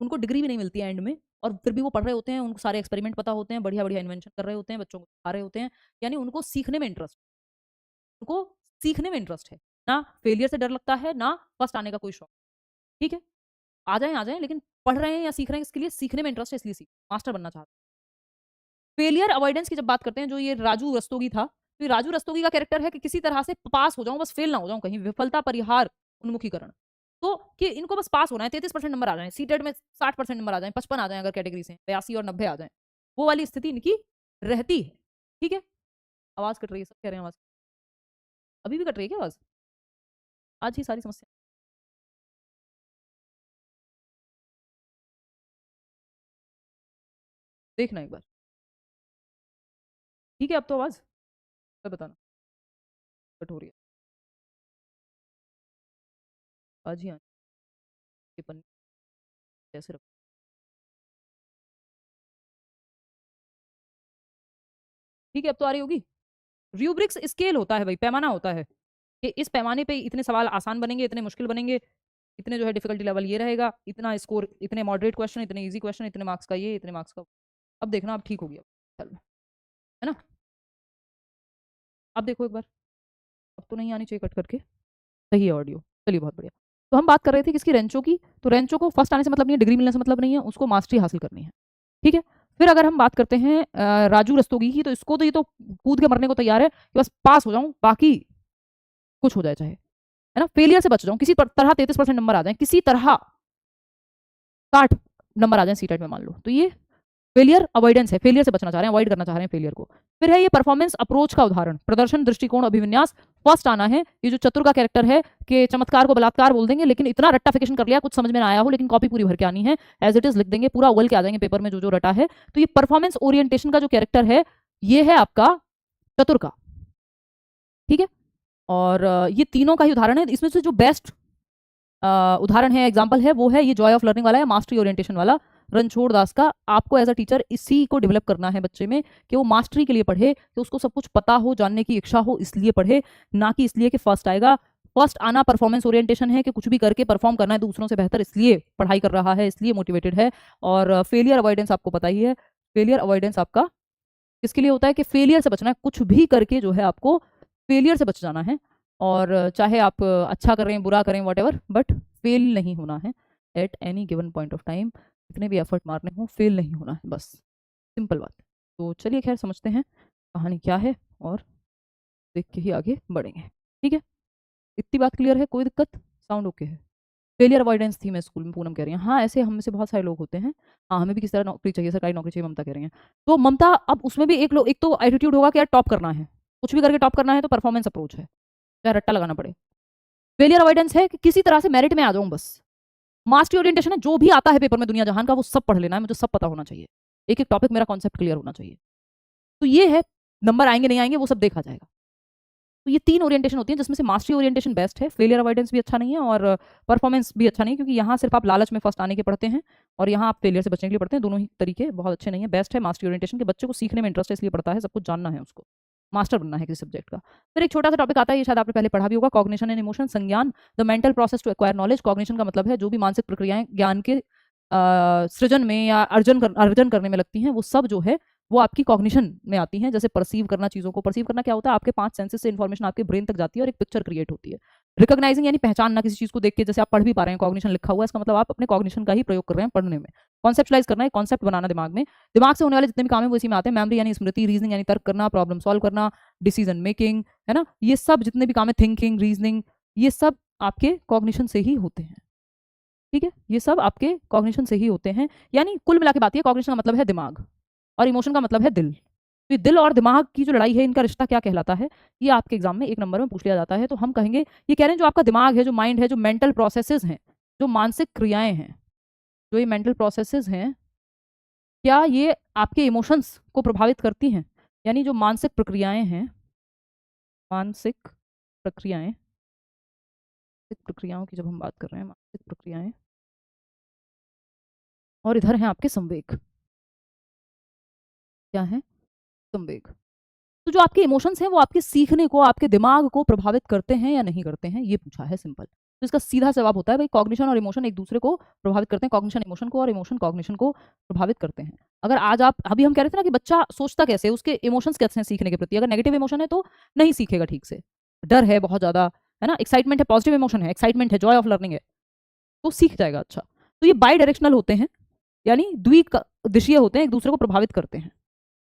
उनको डिग्री भी नहीं मिलती है एंड में, और फिर भी वो पढ़ रहे होते हैं, उनको सारे एक्सपेरिमेंट पता होते हैं, बढ़िया बढ़िया इन्वेंशन कर रहे होते हैं, बच्चों को सिखा रहे होते हैं। यानी उनको सीखने में इंटरेस्ट, उनको सीखने में इंटरेस्ट है, ना फेलियर से डर लगता है, ना फर्स्ट आने का कोई शौक। ठीक है, आ जाए, लेकिन पढ़ रहे हैं या सीख रहे हैं इसके लिए, सीखने में इंटरेस्ट है इसलिए सीख, मास्टर बनना चाहते हैं। फेलियर अवॉइडेंस की जब बात करते हैं, जो ये राजू रस्तोगी था, तो ये राजू रस्तोगी का कैरेक्टर है कि किसी तरह से पास हो जाऊं, बस फेल ना हो जाऊं कहीं, विफलता परिहार उन्मुखीकरण। तो कि इनको बस पास होना है, 33% नंबर आ जाए, सीटेट में 60% नंबर आ जाए, 55 आ जाए अगर कैटेगरी से, 82 और 90 आ जाए, वो वाली स्थिति इनकी रहती है। ठीक है, आवाज कट रही है, सब कह रहे हैं आवाज, अभी भी कट रही है क्या आवाज? आज ही सारी समस्या, देखना एक बार। ठीक है, अब तो आवाज बताना, कट हो रही है, आज ही आने पन्ने कैसे रख। ठीक है, अब तो आ रही होगी। रूब्रिक्स स्केल होता है भाई, पैमाना होता है कि इस पैमाने पे इतने सवाल आसान बनेंगे, इतने मुश्किल बनेंगे, इतने जो है डिफिकल्टी लेवल ये रहेगा, इतना स्कोर, इतने मॉडरेट क्वेश्चन, इतने इजी क्वेश्चन, इतने मार्क्स का ये, इतने मार्क्स का। अब देखना, अब ठीक हो गया, चल, है ना? अब देखो एक बार, अब तो नहीं आनी चाहिए कट करके, सही है ऑडियो, चलिए बहुत बढ़िया। तो हम बात कर रहे थे किसकी, रेंचो की। तो रेंचो को फर्स्ट आने से मतलब नहीं है, डिग्री मिलने से मतलब नहीं है, उसको मास्टरी हासिल करनी है। ठीक है, फिर अगर हम बात करते हैं राजू रस्तोगी की, तो इसको तो ये तो कूद के मरने को तैयार है कि बस पास हो जाऊं, बाकी कुछ हो जाए चाहे, है ना, फेलियर से बच जाऊं, किसी तरह 33% नंबर आ जाए, किसी तरह 60 नंबर आ जाए सीटेट में मान लो, तो ये फेलियर अवॉइडेंस है, फेलियर से बचना चाह रहे हैं, अवॉइड करना चाह रहे हैं फेलियर को। फिर है ये परफॉर्मेंस अप्रोच का उदाहरण, प्रदर्शन, दृष्टिकोण, अभिविन्यास, फर्स्ट आना है। ये जो चतुर का कैरेक्टर है कि चमत्कार को बलात्कार बोल देंगे, लेकिन इतना रट्टाफिकेशन कर लिया कुछ समझ में ना आया हो, लेकिन कॉपी पूरी भर के आनी है, एज इट इज लिख देंगे, पूरा उगल के आ जाएंगे पेपर में जो जो रटा है। तो ये परफॉर्मेंस ओरिएंटेशन का जो कैरेक्टर है, ये है आपका चतुर का। ठीक है, और ये तीनों का ही उदाहरण है, इसमें से जो बेस्ट उदाहरण है, एग्जाम्पल है, वो है ये जॉय ऑफ लर्निंग वाला है, मास्टरी ओरिएंटेशन वाला, रणछोड़ दास का। आपको एज अ टीचर इसी को डेवलप करना है बच्चे में, कि वो मास्टरी के लिए पढ़े, कि उसको सब कुछ पता हो, जानने की इच्छा हो, इसलिए पढ़े, ना कि इसलिए कि फर्स्ट आएगा। फर्स्ट आना परफॉर्मेंस ओरिएंटेशन है, कि कुछ भी करके परफॉर्म करना है दूसरों से बेहतर, इसलिए पढ़ाई कर रहा है, इसलिए मोटिवेटेड है। और फेलियर अवॉइडेंस आपको पता ही है, फेलियर अवॉइडेंस आपका किसके लिए होता है, कि फेलियर से बचना है, कुछ भी करके जो है आपको फेलियर से बच जाना है। और चाहे आप अच्छा करें, बुरा करें, वट एवर, बट फेल नहीं होना है at any given point of time. कितने भी एफर्ट मारने हो, फेल नहीं होना है, बस सिंपल बात। तो चलिए खैर समझते हैं कहानी क्या है, और देख के ही आगे बढ़ेंगे। ठीक है, इतनी बात क्लियर है, कोई दिक्कत, साउंड ओके है? फेलियर अवॉइडेंस थी मैं स्कूल में, पूनम कह रही है। हाँ, ऐसे हम में से बहुत सारे लोग होते हैं। हाँ, हमें भी किस तरह नौकरी चाहिए, सरकारी नौकरी चाहिए, ममता कह रही हैं। तो ममता, अब उसमें भी एक लोग, एक तो एटीट्यूड होगा कि यार टॉप करना है, कुछ भी करके टॉप करना है, तो परफॉर्मेंस अप्रोच है, चाहे रट्टा लगाना पड़े। फेलियर अवॉइडेंस है कि किसी तरह से मेरिट में आ जाऊं बस। मास्टरी ओरिएंटेशन है, जो भी आता है पेपर में दुनिया जहान का, वो सब पढ़ लेना है, मुझे सब पता होना चाहिए, एक एक टॉपिक मेरा कॉन्सेप्ट क्लियर होना चाहिए। तो ये है, नंबर आएंगे नहीं आएंगे वो सब देखा जाएगा। तो ये तीन ओरिएंटेशन होती है, जिसमें से मास्टरी ओरिएंटेशन बेस्ट है, फेलियर अवॉइडेंस भी अच्छा नहीं है, और परफॉर्मेंस भी अच्छा नहीं है, क्योंकि यहाँ सिर्फ आप लालच में फर्स्ट आने के पढ़ते हैं, और यहाँ आप फेलियर से बचने के लिए पढ़ते हैं। दोनों ही तरीके बहुत अच्छे नहीं है। बेस्ट है मास्टरी ओरिएंटेशन, के बच्चे को सीखने में इंटरेस्ट है, इसलिए पढ़ता है, सब कुछ जानना है उसको, मास्टर बनना है किसी सब्जेक्ट का। फिर एक छोटा सा टॉपिक आता है, ये शायद आपने पहले पढ़ा भी होगा, कॉग्निशन एंड इमोशन, संज्ञान, the mental process to acquire knowledge. Cognition का मतलब है जो भी मानसिक प्रक्रियाएं ज्ञान के सृजन में या अर्जन करने में लगती हैं, वो सब जो है वो आपकी कॉग्निशन में आती हैं। जैसे परसीव करना, चीज़ों को परसीव करना क्या होता है, आपके 5 सेंसेस से इन्फॉर्मेशन आपके ब्रेन तक जाती है और एक पिक्चर क्रिएट होती है। रिकॉग्नाइजिंग यानी पहचानना, किसी चीज़ को देख के, जैसे आप पढ़ भी पा रहे हैं, कॉग्निशन लिखा हुआ है, इसका मतलब आप अपने कॉग्निशन का ही प्रयोग कर रहे हैं पढ़ने में। कॉन्सेप्टलाइज करना है, कॉन्सेप्ट बनाना दिमाग में, दिमाग से होने वाले जितने भी काम है वो इसी में आते हैं। मेमोरी यानी स्मृति, रीजनिंग यानी तर्क करना, प्रॉब्लम सॉल्व करना, डिसीजन मेकिंग, है ना, ये सब जितने भी काम है, थिंकिंग, रीजनिंग, ये सब आपके कॉग्निशन से ही होते हैं। ठीक है, ये सब आपके कॉग्निशन से ही होते हैं। यानी कुल मिला के बात है, कॉग्निशन का मतलब है दिमाग, और इमोशन का मतलब है दिल। तो दिल और दिमाग की जो लड़ाई है, इनका रिश्ता क्या कहलाता है, ये आपके एग्जाम में 1 नंबर में पूछ लिया जाता है। तो हम कहेंगे, ये कह रहे हैं जो आपका दिमाग है, जो माइंड है, जो मेंटल प्रोसेसेस हैं, जो मानसिक क्रियाएं हैं, जो ये मेंटल प्रोसेसेस हैं, क्या ये आपके इमोशंस को प्रभावित करती हैं? यानी जो मानसिक प्रक्रियाएं हैं, मानसिक प्रक्रियाएं, मानसिक प्रक्रियाओं की जब हम बात कर रहे हैं, मानसिक प्रक्रियाएं, और इधर हैं आपके संवेग। क्या है? संवेग। तो जो आपके इमोशंस हैं, वो आपके सीखने को, आपके दिमाग को प्रभावित करते हैं या नहीं करते हैं, ये पूछा है, सिंपल। तो इसका सीधा जवाब होता है भाई कॉग्निशन और इमोशन एक दूसरे को प्रभावित करते हैं, कॉग्निशन इमोशन को और इमोशन कॉग्निशन को प्रभावित करते हैं। अगर आज आप अभी हम कह रहे थे ना कि बच्चा सोचता कैसे, उसके इमोशंस कैसे हैं सीखने के प्रति, अगर नेगेटिव इमोशन है तो नहीं सीखेगा ठीक से, डर है बहुत ज्यादा, है ना, एक्साइटमेंट है, पॉजिटिव इमोशन है, एक्साइटमेंट है, जॉय ऑफ लर्निंग है, तो सीख जाएगा अच्छा। तो ये बाई डायरेक्शनल होते हैं, यानी द्विदिशीय होते हैं, एक दूसरे को प्रभावित करते हैं,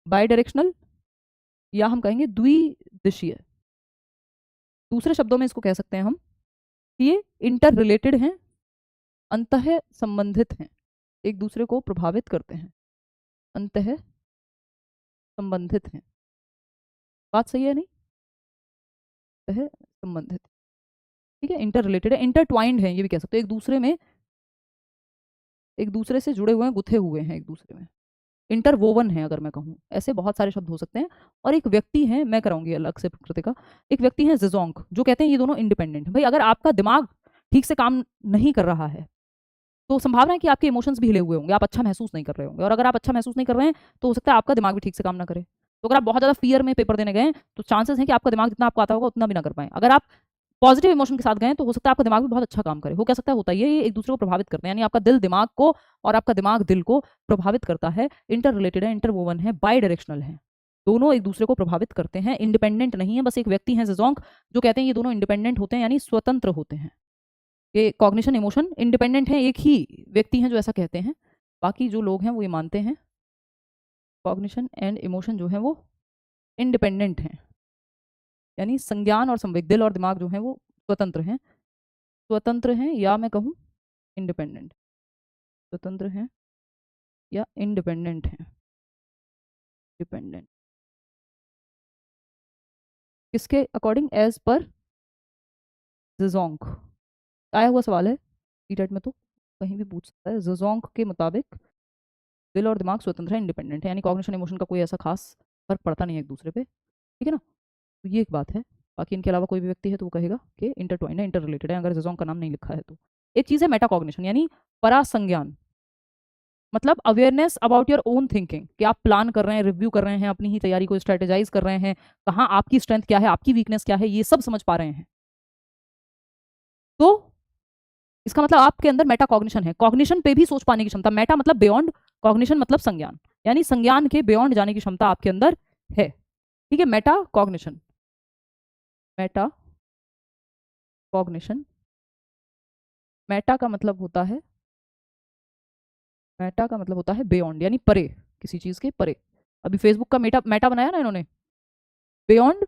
बाई डायरेक्शनल या हम कहेंगे द्विदिशीय। दूसरे शब्दों में इसको कह सकते हैं हम कि ये इंटर रिलेटेड हैं, अंतः संबंधित हैं, एक दूसरे को प्रभावित करते हैं, अंतः संबंधित हैं। बात सही है नहीं? अंतः संबंधित, ठीक है, इंटर रिलेटेड है, इंटरट्वाइंड है, ये भी कह सकते हो, एक दूसरे से जुड़े हुए हैं, गुथे हुए हैं एक दूसरे में, इंटरवोवन है अगर मैं कहूँ, ऐसे बहुत सारे शब्द हो सकते हैं। और एक व्यक्ति है, मैं कराऊंगी अलग से प्रकृति का, एक व्यक्ति है ज़ेज़ोंग, जो कहते हैं ये दोनों इंडिपेंडेंट है। भाई अगर आपका दिमाग ठीक से काम नहीं कर रहा है तो संभावना है कि आपके इमोशंस भी हिले हुए होंगे, आप अच्छा महसूस नहीं कर रहे होंगे, और अगर आप अच्छा महसूस नहीं कर रहे हैं तो हो सकता है आपका दिमाग भी ठीक से काम ना करे। तो अगर आप बहुत ज़्यादा फियर में पेपर देने गए तो चांसेस हैं कि आपका दिमाग जितना आपको आता होगा उतना भी ना कर पाए। अगर आप पॉजिटिव इमोशन के साथ गए तो हो सकता है आपका दिमाग भी बहुत अच्छा काम करे। हो क्या सकता है, होता है ये एक दूसरे को प्रभावित करते हैं, यानी आपका दिल दिमाग को और आपका दिमाग दिल को प्रभावित करता है, इंटर रिलेटेड है, इंटरवोवन है, बाई डायरेक्शनल है, दोनों एक दूसरे को प्रभावित करते हैं, इंडिपेंडेंट नहीं है। बस एक व्यक्ति है ज़ेज़ोंग जो कहते हैं ये दोनों इंडिपेंडेंट होते हैं, यानी स्वतंत्र होते हैं। ये कॉग्निशन इमोशन इंडिपेंडेंट है, एक ही व्यक्ति हैं जो ऐसा कहते हैं, बाकी जो लोग हैं वो ये मानते हैं कॉग्निशन एंड इमोशन जो है वो इंडिपेंडेंट हैं, यानी संज्ञान और संवेग, दिल और दिमाग जो है वो स्वतंत्र हैं, स्वतंत्र हैं या मैं कहूँ इंडिपेंडेंट, स्वतंत्र हैं या इंडिपेंडेंट हैं, डिपेंडेंट किसके अकॉर्डिंग, एज पर ज़ेज़ोंग, आया हुआ सवाल है टीटेट में तो कहीं भी पूछ सकता है। ज़ेज़ोंग के मुताबिक दिल और दिमाग स्वतंत्र है, इंडिपेंडेंट है, यानी कॉग्निशन इमोशन का कोई ऐसा खास फर्क पड़ता नहीं है एक दूसरे पे, ठीक है ना। तो ये एक बात है। बाकी इनके अलावा कोई भी व्यक्ति है तो वो कहेगा कि इंटरट्वाइंड है, इंटर रिलेटेड है, अगर ज़ेज़ोंग का नाम नहीं लिखा है तो। एक चीज़ है मेटाकॉग्निशन, यानी परासंज्ञान, मतलब awareness about your own thinking, कि आप प्लान कर रहे हैं, रिव्यू कर रहे हैं, अपनी ही तैयारी को स्ट्रेटेजाइज कर रहे हैं, कहाँ आपकी स्ट्रेंथ क्या है, आपकी वीकनेस क्या है, ये सब समझ पा रहे हैं, तो इसका मतलब आपके अंदर मेटा कॉग्निशन है, कॉग्निशन पे भी सोच पाने की क्षमता, मेटा मतलब बियॉन्ड, कॉग्निशन मतलब संज्ञान, यानी संज्ञान के बियॉन्ड जाने की क्षमता आपके अंदर है, ठीक है। Meta cognition, Meta cognition, Meta का मतलब होता है, मेटा का मतलब होता है बियॉन्ड, यानी परे, किसी चीज के परे। अभी फेसबुक का मेटा मेटा बनाया ना इन्होंने, बियॉन्ड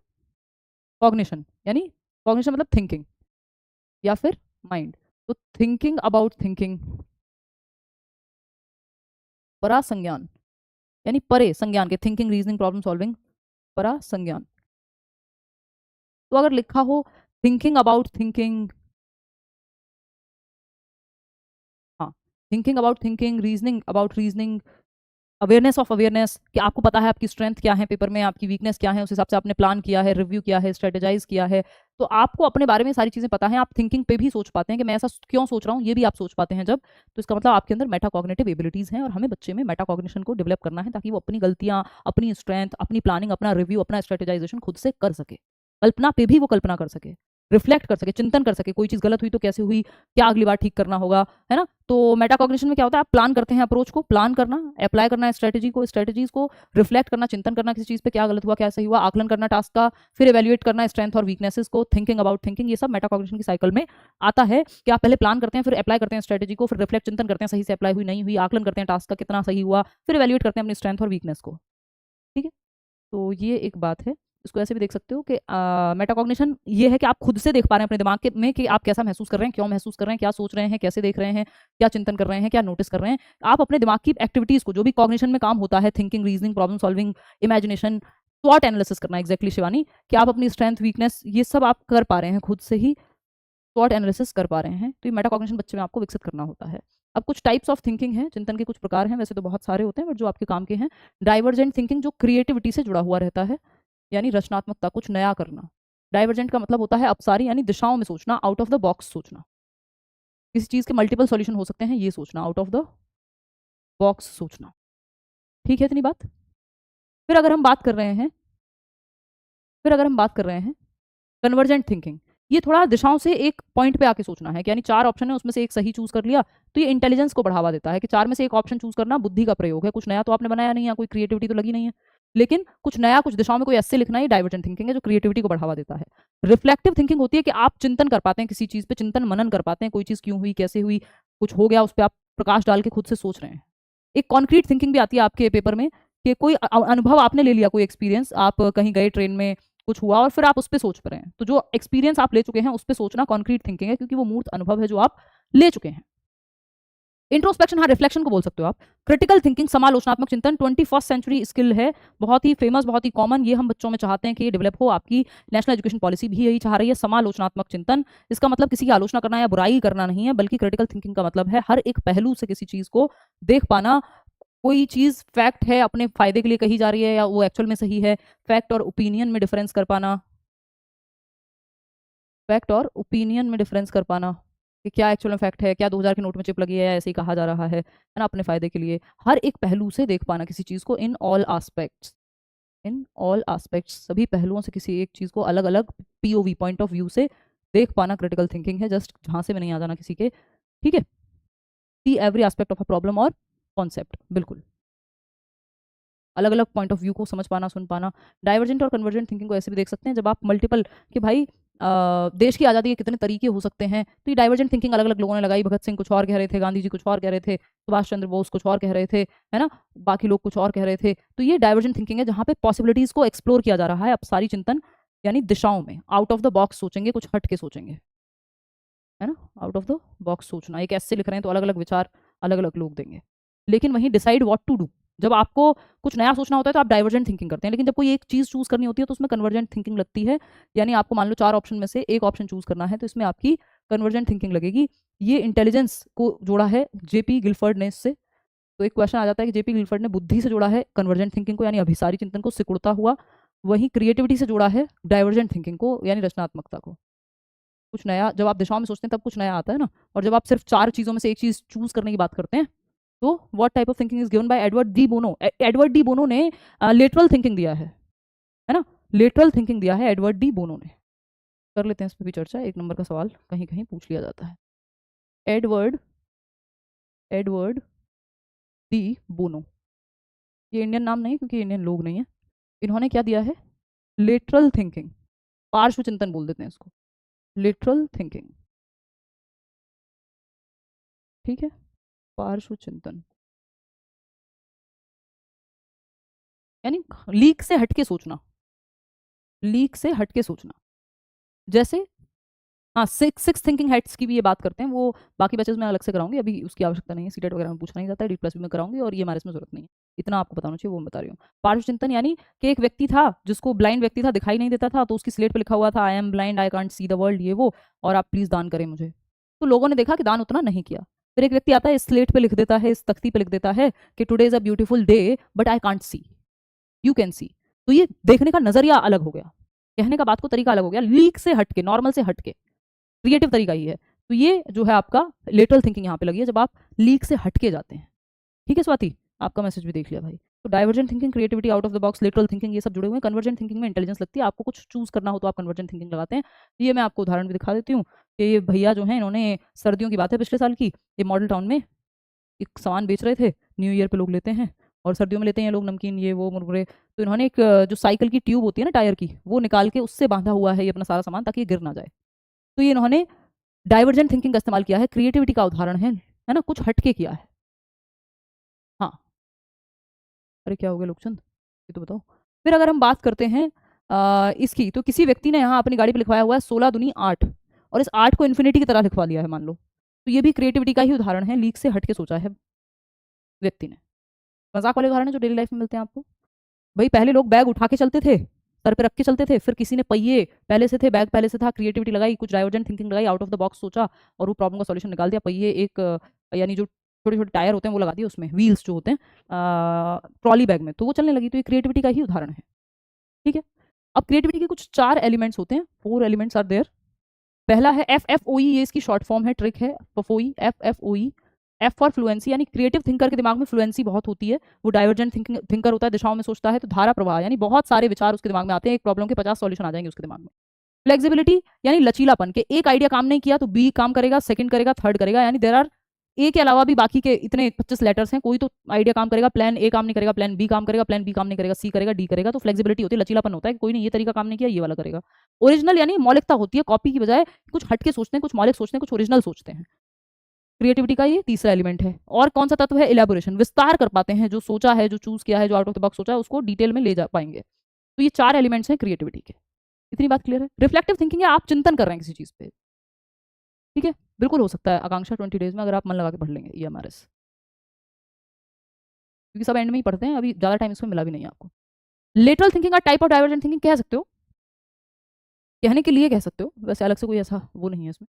कॉग्निशन, यानी कॉग्निशन मतलब थिंकिंग या फिर माइंड, तो थिंकिंग अबाउट थिंकिंग, परा संज्ञान, यानी परे संज्ञान के, थिंकिंग रीजनिंग प्रॉब्लम सॉल्विंग, परा संज्ञान। तो अगर लिखा हो थिंकिंग अबाउट थिंकिंग, हाँ, thinking about thinking, reasoning about reasoning, awareness of awareness, कि आपको पता है आपकी स्ट्रेंथ क्या है पेपर में, आपकी वीकनेस क्या है, उस हिसाब से आपने प्लान किया है, रिव्यू किया है, स्ट्रेटेजाइज किया है, तो आपको अपने बारे में सारी चीजें पता है, आप थिंकिंग पे भी सोच पाते हैं कि मैं ऐसा क्यों सोच रहा हूँ, ये भी आप सोच पाते हैं जब, तो इसका मतलब आपके अंदर मेटाकॉग्निटिव एबिलिटीज हैं, और हमें बच्चे में मेटाकॉग्निशन को डेवलप करना है ताकि वो अपनी गलतियां, अपनी स्ट्रेंथ, अपनी प्लानिंग, अपना रिव्यू, अपना स्ट्रेटेजाइजेशन खुद से कर सके, कल्पना पे भी वो कल्पना कर सके, रिफ्लेक्ट कर सके, चिंतन कर सके, कोई चीज़ गलत हुई तो कैसे हुई, क्या अगली बार ठीक करना होगा, है ना। तो मेटाकॉग्निशन में क्या होता है, आप प्लान करते हैं, अप्रोच को प्लान करना, अप्लाई करना स्ट्रेटजी को, स्ट्रेटजीज को रिफ्लेक्ट करना, चिंतन करना किसी चीज़ पे, क्या गलत हुआ क्या सही हुआ, आकलन करना टास्क का, फिर एवेल्युएट करना स्ट्रेंथ और वीकनेसेस को, थिंकिंग अबाउट थिंकिंग, ये सब मेटाकॉग्निशन की साइकिल में आता है कि आप पहले प्लान करते हैं, फिर अप्लाई करते हैं स्ट्रेटजी को, फिर रिफ्लेक्ट चिंतन करते हैं सही से अप्लाई हुई नहीं हुई, आकलन करते हैं टास्क का कितना सही हुआ, फिर एवेल्युएट करते हैं अपनी स्ट्रेंथ और वीकनेस को, ठीक है। तो ये एक बात है, इसको ऐसे भी देख सकते हो कि मेटाकॉग्निशन ये है कि आप खुद से देख पा रहे हैं अपने दिमाग के में कि आप कैसा महसूस कर रहे हैं, क्यों महसूस कर रहे हैं, क्या सोच रहे हैं, कैसे देख रहे हैं, क्या चिंतन कर रहे हैं, क्या नोटिस कर रहे हैं, आप अपने दिमाग की एक्टिविटीज को, जो भी कॉग्निशन में काम होता है, thinking, reasoning, problem solving, imagination, thought analysis करना, एग्जैक्टली शिवानी, कि आप अपनी स्ट्रेंथ, वीकनेस, ये सब आप कर पा रहे हैं खुद से ही, थॉट एनालिसिस कर पा रहे हैं, तो ये मेटाकॉग्निशन बच्चे में आपको विकसित करना होता है। अब कुछ टाइप्स ऑफ थिंकिंग हैं, चिंतन के कुछ प्रकार हैं, वैसे तो बहुत सारे होते हैं बट जो आपके काम के हैं, डाइवर्जेंट थिंकिंग जो क्रिएटिविटी से जुड़ा हुआ रहता है, यानी रचनात्मकता, कुछ नया करना। डाइवर्जेंट का मतलब होता है अपसारी, यानी दिशाओं में सोचना, आउट ऑफ द बॉक्स सोचना, किसी चीज के मल्टीपल सॉल्यूशन हो सकते हैं ये सोचना, आउट ऑफ द बॉक्स सोचना, ठीक है इतनी बात। फिर अगर हम बात कर रहे हैं कन्वर्जेंट थिंकिंग, ये थोड़ा दिशाओं से एक पॉइंट पे आके सोचना है कि यानी 4 ऑप्शन है उसमें से एक सही चूज कर लिया, तो ये इंटेलिजेंस को बढ़ावा देता है कि 4 में से एक ऑप्शन चूज करना बुद्धि का प्रयोग है, कुछ नया तो आपने बनाया नहीं है, कोई क्रिएटिविटी तो लगी नहीं है, लेकिन कुछ नया कुछ दिशाओं में कोई ऐसे लिखना, ये डाइवर्जेंट थिंकिंग है जो क्रिएटिविटी को बढ़ावा देता है। रिफ्लेक्टिव थिंकिंग होती है कि आप चिंतन कर पाते हैं किसी चीज पे, चिंतन मनन कर पाते हैं, कोई चीज क्यों हुई, कैसे हुई, कुछ हो गया, उस पर आप प्रकाश डाल के खुद से सोच रहे हैं। एक कॉन्क्रीट थिंकिंग भी आती है आपके पेपर में कि कोई अनुभव आपने ले लिया, कोई एक्सपीरियंस, आप कहीं गए ट्रेन में, कुछ हुआ और फिर आप उस पर सोच रहे हैं, तो जो एक्सपीरियंस आप ले चुके हैं उस पर सोचना कॉन्क्रीट थिंकिंग है, क्योंकि वो मूर्त अनुभव है जो आप ले चुके हैं। इंट्रोस्पेक्शन, हाँ रिफ्लेक्शन को बोल सकते हो आप। क्रिटिकल थिंकिंग, समालोचनात्मक चिंतन 21st सेंचुरी स्किल है, बहुत ही फेमस, बहुत ही कॉमन, ये हम बच्चों में चाहते हैं कि ये डेवलप हो, आपकी नेशनल एजुकेशन पॉलिसी भी यही चाह रही है। समालोचनात्मक चिंतन, इसका मतलब किसी की आलोचना करना या बुराई करना नहीं है, बल्कि क्रिटिकल थिंकिंग का मतलब है हर एक पहलू से किसी चीज को देख पाना, कोई चीज फैक्ट है अपने फायदे के लिए कही जा रही है या वो एक्चुअल में सही है, फैक्ट और ओपिनियन में डिफरेंस कर पाना, फैक्ट और ओपिनियन में डिफरेंस कर पाना कि क्या एक्चुअल में फैक्ट है, क्या 2000 के नोट में चिप लगी है या ऐसे ही कहा जा रहा है ना, अपने फायदे के लिए हर एक पहलू से देख पाना किसी चीज को, in all aspects, in all aspects, सभी पहलुओं से किसी एक चीज को अलग अलग पीओवी, पॉइंट ऑफ व्यू से देख पाना क्रिटिकल थिंकिंग है। जस्ट झांसे में नहीं आ जाना किसी के, ठीक है। See every aspect of a problem और कॉन्सेप्ट, बिल्कुल अलग अलग पॉइंट ऑफ व्यू को समझ पाना, सुन पाना। डाइवर्जेंट और कन्वर्जेंट थिंकिंग को ऐसे भी देख सकते हैं जब आप मल्टीपल, कि भाई देश की आज़ादी के कितने तरीके हो सकते हैं, तो ये डाइवर्जेंट थिंकिंग अलग अलग लोगों ने लगाई, भगत सिंह कुछ और कह रहे थे, गांधी जी कुछ और कह रहे थे, सुभाष चंद्र बोस कुछ और कह रहे थे, है ना, बाकी लोग कुछ और कह रहे थे, तो ये डाइवर्जेंट थिंकिंग है जहाँ पे पॉसिबिलिटीज को एक्सप्लोर किया जा रहा है। अब सारी चिंतन यानी दिशाओं में आउट ऑफ द बॉक्स सोचेंगे, कुछ हट के सोचेंगे, है ना, आउट ऑफ द बॉक्स सोचना। एक ऐसे लिख रहे हैं तो अलग अलग विचार अलग अलग लोग देंगे, लेकिन वहीं डिसाइड व्हाट टू डू, जब आपको कुछ नया सोचना होता है तो आप डाइवर्जेंट थिंकिंग करते हैं, लेकिन जब कोई एक चीज चूज करनी होती है तो उसमें कन्वर्जेंट थिंकिंग लगती है। यानी आपको मान लो 4 ऑप्शन में से एक ऑप्शन चूज करना है तो इसमें आपकी कन्वर्जेंट थिंकिंग लगेगी। ये इंटेलिजेंस को जोड़ा है जेपी गिलफर्ड ने इससे, तो एक क्वेश्चन आ जाता है कि जेपी गिलफर्ड ने बुद्धि से जोड़ा है कन्वर्जेंट थिंकिंग को यानी अभिसारी चिंतन को, सिकुड़ता हुआ, वहीं क्रिएटिविटी से जोड़ा है डाइवर्जेंट थिंकिंग को यानी रचनात्मकता को। कुछ नया जब आप दिशाओं में सोचते हैं तब कुछ नया आता है ना, और जब आप सिर्फ 4 चीजों में से एक चीज चूज करने की बात करते हैं तो what type of thinking is given by Edward de Bono. Edward de Bono ने लेटरल थिंकिंग दिया है ना, लेटरल थिंकिंग दिया है एडवर्ड डी बोनो ने। कर लेते हैं इस पर भी चर्चा, 1 नंबर का सवाल कहीं कहीं पूछ लिया जाता है। एडवर्ड डी बोनो, ये इंडियन नाम नहीं क्योंकि इंडियन लोग नहीं है। इन्होंने क्या दिया है, लेटरल थिंकिंग, पार्श्व चिंतन बोल देते हैं इसको, लेटरल थिंकिंग, ठीक है, पार्श्व चिंतन यानी लीक से हटके सोचना, लीक से हटके सोचना। जैसे हाँ, सिक्स थिंकिंग हेड्स की भी ये बात करते हैं, वो बाकी बैचेस में अलग से कराऊंगी, अभी उसकी आवश्यकता नहीं है, सीटेट वगैरह में पूछना नहीं जाता है, डी+ भी में कराऊंगी और ये हमारे इसमें जरूरत नहीं है, इतना आपको बताना चाहिए वो मैं बता रही हूँ। पार्श्व चिंतन यानी कि एक व्यक्ति था जिसको, ब्लाइंड व्यक्ति था, दिखाई नहीं देता था, तो उसकी स्लेट पे लिखा हुआ था I am blind, I can't see the world, ये वो, और आप प्लीज दान करें मुझे। तो लोगों ने देखा कि दान उतना नहीं किया। फिर एक व्यक्ति आता है, इस स्लेट पे लिख देता है, इस तख्ती पे लिख देता है कि today is a beautiful day but I can't see, you can see. तो ये देखने का नजरिया अलग हो गया, कहने का बात को तरीका अलग हो गया, लीक से हटके, नॉर्मल से हटके, क्रिएटिव तरीका ही है। तो ये जो है आपका लेटरल थिंकिंग यहाँ पे लगी है जब आप लीक से हटके जाते हैं। ठीक है स्वाति, आपका मैसेज भी देख लिया भाई। तो divergent thinking, creativity, out of the box, lateral thinking, ये सब जुड़े हुए हैं। कन्वर्जेंट थिंकिंग में इंटेलिजेंस लगती है, आपको कुछ चूज करना हो तो आप कन्वर्जेंट थिंकिंग लगाते हैं। ये मैं आपको उदाहरण भी दिखा देती हूँ कि ये भैया जो है, इन्होंने सर्दियों की बात है पिछले साल की, ये मॉडल टाउन में एक सामान बेच रहे थे, न्यू ईयर पे लोग लेते हैं और सर्दियों में लेते हैं लोग नमकीन, ये वो मुरमुरे। तो इन्होंने एक जो साइकिल की ट्यूब होती है ना टायर की, वो निकाल के उससे बांधा हुआ है ये अपना सारा सामान ताकि ये गिर ना जाए। तो ये इन्होंने डाइवर्जेंट थिंकिंग का इस्तेमाल किया है, क्रिएटिविटी का उदाहरण है ना, कुछ हटके किया है। हाँ, अरे क्या हो गया लोकचंद, ये तो बताओ। फिर अगर हम बात करते हैं इसकी, तो किसी व्यक्ति ने यहाँ अपनी गाड़ी पे लिखवाया हुआ है 16 दूनी 8, और इस 8 को इन्फिनिटी की तरह लिखवा लिया है मान लो, तो ये भी क्रिएटिविटी का ही उदाहरण है, लीक से हटके सोचा है व्यक्ति ने। मजाक वाले उदाहरण है जो डेली लाइफ में मिलते हैं आपको। भाई पहले लोग बैग उठा के चलते थे, सर पे रख के चलते थे, फिर किसी ने पहिए पहले से थे, बैग पहले से था, क्रिएटिविटी लगाई, कुछ डाइवर्जेंट थिंकिंग लगाई, आउट ऑफ द बॉक्स सोचा और वो प्रॉब्लम का सॉल्यूशन निकाल दिया। पहिए एक यानी जो छोटे छोटे टायर होते हैं वो लगा दिए उसमें, व्हील्स जो होते हैं ट्रॉली बैग में, तो वो चलने लगी। तो ये क्रिएटिविटी का ही उदाहरण है, ठीक है। अब क्रिएटिविटी के कुछ 4 एलिमेंट्स होते हैं, 4 एलिमेंट्स आर देयर। पहला है FFOE, ये इसकी शॉर्ट फॉर्म है, ट्रिक है FFOE, FFOE, F for fluency, यानी क्रिएटिव थिंकर के दिमाग में फ्लुएंसी बहुत होती है, वो डाइवर्जेंट थिंकर होता है, दिशाओं में सोचता है, तो धारा प्रवाह यानी बहुत सारे विचार उसके दिमाग में आते हैं, एक प्रॉब्लम के 50 सॉल्यूशन आ जाएंगे उसके दिमाग में। फ्लेक्सिबिलिटी यानी लचीलापन के एक आइडिया काम नहीं किया तो बी काम करेगा, सेकंड करेगा, थर्ड करेगा, यानी देर आर ए के अलावा भी बाकी के इतने 25 लेटर्स हैं, कोई तो आइडिया काम करेगा, प्लान ए काम नहीं करेगा, प्लान बी काम करेगा, प्लान बी काम नहीं करेगा, सी करेगा, डी करेगा। तो फ्लेक्सिबिलिटी होती है, लचीलापन होता है कि कोई ने ये तरीका काम नहीं किया, ये वाला करेगा। ओरिजिनल यानी मौलिकता होती है, कॉपी की बजाय कुछ हटके सोचते हैं, कुछ मौलिक सोचते हैं, कुछ ओरिजिनल सोचते हैं। क्रिएटिविटी का ये तीसरा एलिमेंट है। और कौन सा तत्व है? इलेबोरेशन, विस्तार कर पाते हैं, जो सोचा है, जो चूज किया है, जो आउट ऑफ द बॉक्स सोचा है, उसको डिटेल में ले जा पाएंगे। तो ये 4 एलिमेंट्स हैं क्रिएटिविटी के। इतनी बात क्लियर है? रिफ्लेक्टिव थिंकिंग है, आप चिंतन कर रहे हैं किसी चीज पे, ठीक है, बिल्कुल हो सकता है आकांक्षा 20 डेज में, अगर आप मन लगा के पढ़ लेंगे EMRS, क्योंकि सब एंड में ही पढ़ते हैं, अभी ज़्यादा टाइम इसमें मिला भी नहीं है आपको। लेटरल थिंकिंग का टाइप ऑफ डाइवर्जेंट थिंकिंग कह सकते हो, कहने के लिए कह सकते हो, वैसे अलग से कोई ऐसा वो नहीं है इसमें।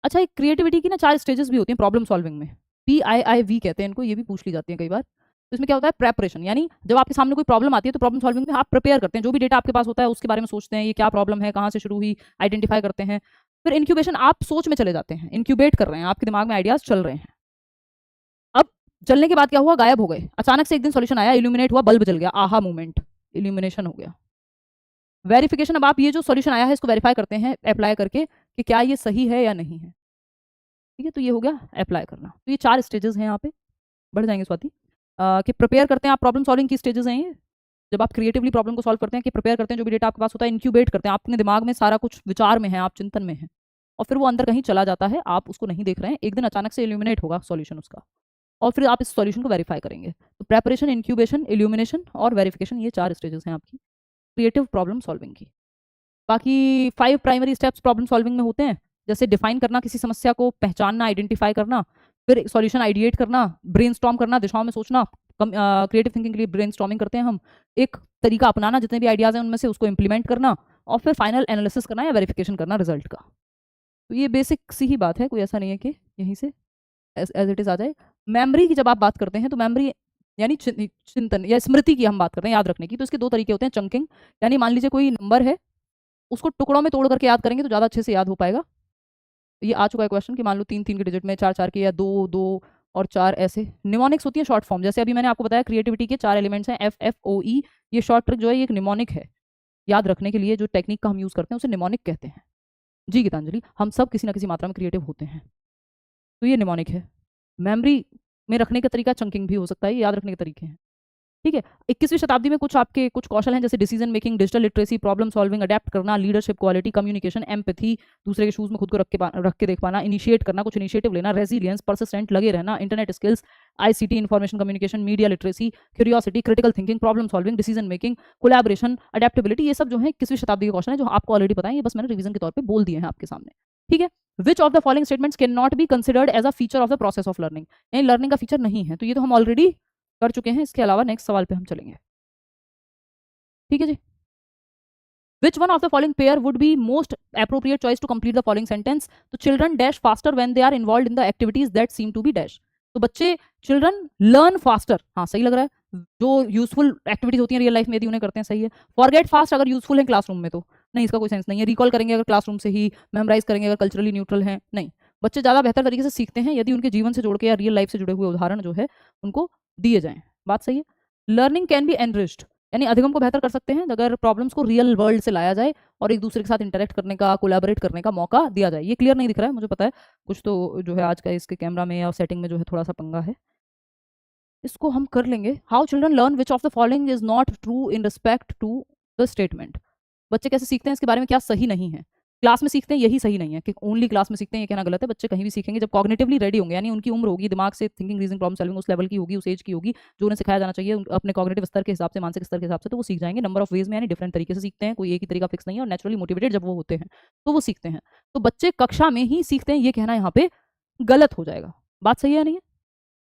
अच्छा, एक क्रिएटिविटी की ना 4 स्टेजेस भी होती हैं प्रॉब्लम सॉल्विंग में, PIIV कहते हैं इनको, ये भी पूछ ली जाती है कई बार। तो इसमें क्या होता है? प्रेपरेशन, यानी जब आपके सामने कोई प्रॉब्लम आती है तो प्रॉब्लम सॉल्विंग में आप प्रिपेयर करते हैं, जो भी डेटा आपके पास होता है उसके बारे में सोचते हैं, ये क्या प्रॉब्लम है, कहाँ से शुरू हुई, आइडेंटिफाई करते हैं। फिर इंक्यूबेशन, आप सोच में चले जाते हैं, इंक्यूबेट कर रहे हैं, आपके दिमाग में आइडियाज चल रहे हैं। अब चलने के बाद क्या हुआ? गायब हो गए, अचानक से एक दिन सॉल्यूशन आया, इल्यूमिनेट हुआ, बल्ब जल गया, आहा मूवमेंट, इल्यूमिनेशन हो गया। वेरिफिकेशन, अब आप ये जो सॉल्यूशन आया है इसको वेरीफाई करते हैं अप्लाई करके कि क्या ये सही है या नहीं है, ठीक है, तो ये हो गया अप्लाई करना। तो ये 4 स्टेजेस हैं यहाँ पे, बढ़ जाएंगे स्वाति, कि प्रिपेयर करते हैं आप, प्रॉब्लम सॉल्विंग की स्टेजेस हैं ये, जब आप क्रिएटिवली प्रॉब्लम को सॉल्व करते हैं, कि प्रिपेयर करते हैं जो भी डेटा आपके पास होता है, इंक्यूबेट करते हैं, आपने दिमाग में सारा कुछ विचार में है, आप चिंतन में है, और फिर वो अंदर कहीं चला जाता है, आप उसको नहीं देख रहे हैं, एक दिन अचानक से इल्यूमिनेट होगा सॉल्यूशन उसका, और फिर आप इस सॉल्यूशन को वेरीफाई करेंगे। तो प्रेपरेशन, इंक्यूबेशन, इल्यूमिनेशन और वेरिफिकेशन, ये 4 स्टेजेस हैं आपकी क्रिएटिव प्रॉब्लम सॉल्विंग की। बाकी 5 प्राइमरी स्टेप्स प्रॉब्लम सॉल्विंग में होते हैं, जैसे डिफाइन करना किसी समस्या को, पहचानना, आइडेंटिफाई करना, फिर सॉल्यूशन आइडिएट करना, ब्रेनस्टॉर्म करना, दिशाओं में सोचना, क्रिएटिव थिंकिंग के लिए ब्रेनस्टॉर्मिंग करते हैं हम, एक तरीका अपनाना, जितने भी आइडियाज हैं उनमें से उसको इंप्लीमेंट करना, और फिर फाइनल एनालिसिस करना या वेरिफिकेशन करना रिजल्ट का। तो ये बेसिक सी ही बात है, कोई ऐसा नहीं है कि यहीं से एज इट इज आ जाए। मेमोरी की जब आप बात करते हैं तो मेमोरी यानी चिंतन या स्मृति की हम बात करते हैं, याद रखने की, तो इसके 2 तरीके होते हैं। चंकिंग, यानी मान लीजिए कोई नंबर है, उसको टुकड़ों में तोड़ करके याद करेंगे तो ज़्यादा अच्छे से याद हो पाएगा। ये आ चुका है क्वेश्चन कि मान लो 3 3 के डिजिट में, 4 4 के, या 2 2 और 4 ऐसे। निमोनिक्स होती है शॉर्ट फॉर्म, जैसे अभी मैंने आपको बताया क्रिएटिविटी के 4 एलिमेंट्स हैं, FFOE, ये शॉर्ट ट्रिक जो है ये एक निमोनिक है, याद रखने के लिए जो टेक्निक का हम यूज़ करते हैं उसे निमोनिक कहते हैं। जी गीतांजलि, हम सब किसी ना किसी मात्रा में क्रिएटिव होते हैं, तो ये निमोनिक है। मेमोरी में रखने का तरीका चंकिंग भी हो सकता है, ये याद रखने के तरीके हैं, ठीक है। 21वीं शताब्दी में कुछ आपके कुछ कौशल हैं, जैसे decision making, digital literacy, problem solving, adapt करना, लीडरशिप क्वालिटी, कम्युनिकेशन, एम्पैथी, दूसरे के शूज में खुद को रख के देख पाना, इनिशिएट करना, कुछ इनिशिएटिव लेना, रेजिलियंस, परसिस्टेंट, लगे रहना, internet skills, ICT, information communication, media literacy, curiosity, critical thinking, problem solving, decision making, collaboration, adaptability, ये सब जो है 21वीं शताब्दी के कौशल हैं जो आपको ऑलरेडी पता है, ये बस मैंने रिवीजन के तौर पर बोल दिए हैं आपके सामने, ठीक है। Which of the following statements can not be considered as a feature of the process of learning, यानी लर्निंग का फीचर नहीं है, तो ये तो हम ऑलरेडी कर चुके हैं। इसके अलावा नेक्स्ट सवाल पे हम चलेंगे, ठीक है जी। Which one of the following pair would be most appropriate choice to complete the following sentence? तो children dash faster when they are involved in the activities that seem to be dash. तो बच्चे children learn faster, हाँ सही लग रहा है, जो useful activities होती हैं रियल लाइफ में यदि उन्हें करते हैं, सही है। फॉरगेट फास्ट अगर यूजफुल है क्लासरूम में तो नहीं, इसका कोई सेंस नहीं है। रिकॉल करेंगे अगर क्लासरूम से ही, मेमोराइज करेंगे अगर कल्चरली न्यूट्रल है, नहीं। बच्चे ज़्यादा बेहतर तरीके से सीखते हैं यदि उनके जीवन से जोड़ के या रियल लाइफ से जुड़े हुए उदाहरण जो है उनको दिए जाएं, बात सही है। लर्निंग कैन बी एनरिच्ड, यानी अधिगम को बेहतर कर सकते हैं अगर प्रॉब्लम्स को रियल वर्ल्ड से लाया जाए और एक दूसरे के साथ इंटरेक्ट करने का, कोलैबोरेट करने का मौका दिया जाए। ये क्लियर नहीं दिख रहा है मुझे पता है, कुछ तो जो है आज का इसके कैमरा में या सेटिंग में जो है थोड़ा सा पंगा है, इसको हम कर लेंगे। How children learn which of the following is not true in respect to the statement, बच्चे कैसे सीखते हैं इसके बारे में क्या सही नहीं है। क्लास में सीखते हैं यही सही नहीं है, कि ओनली क्लास में सीखते हैं ये कहना गलत है। बच्चे कहीं भी सीखेंगे जब कॉग्निटिवली रेडी होंगे, यानी उनकी उम्र होगी, दिमाग से थिंकिंग, रीजनिंग, प्रॉब्लम सॉल्विंग उस लेवल की होगी, उस एज की होगी जो उन्हें सिखाया जाना चाहिए अपने कॉग्निटिव स्तर के हिसाब से, मानसिक स्तर के हिसाब से, तो वो सीख जाएंगे नंबर ऑफ वेज में, यानी डिफरेंट तरीके से सीखते हैं, कोई एक ही तरीका फिक्स नहीं है, और नेचुरली मोटिवेटेड जब वो होते हैं तो वो सीखते हैं। तो बच्चे कक्षा में ही सीखते हैं ये कहना यहाँ पे गलत हो जाएगा, बात सही है नहीं है।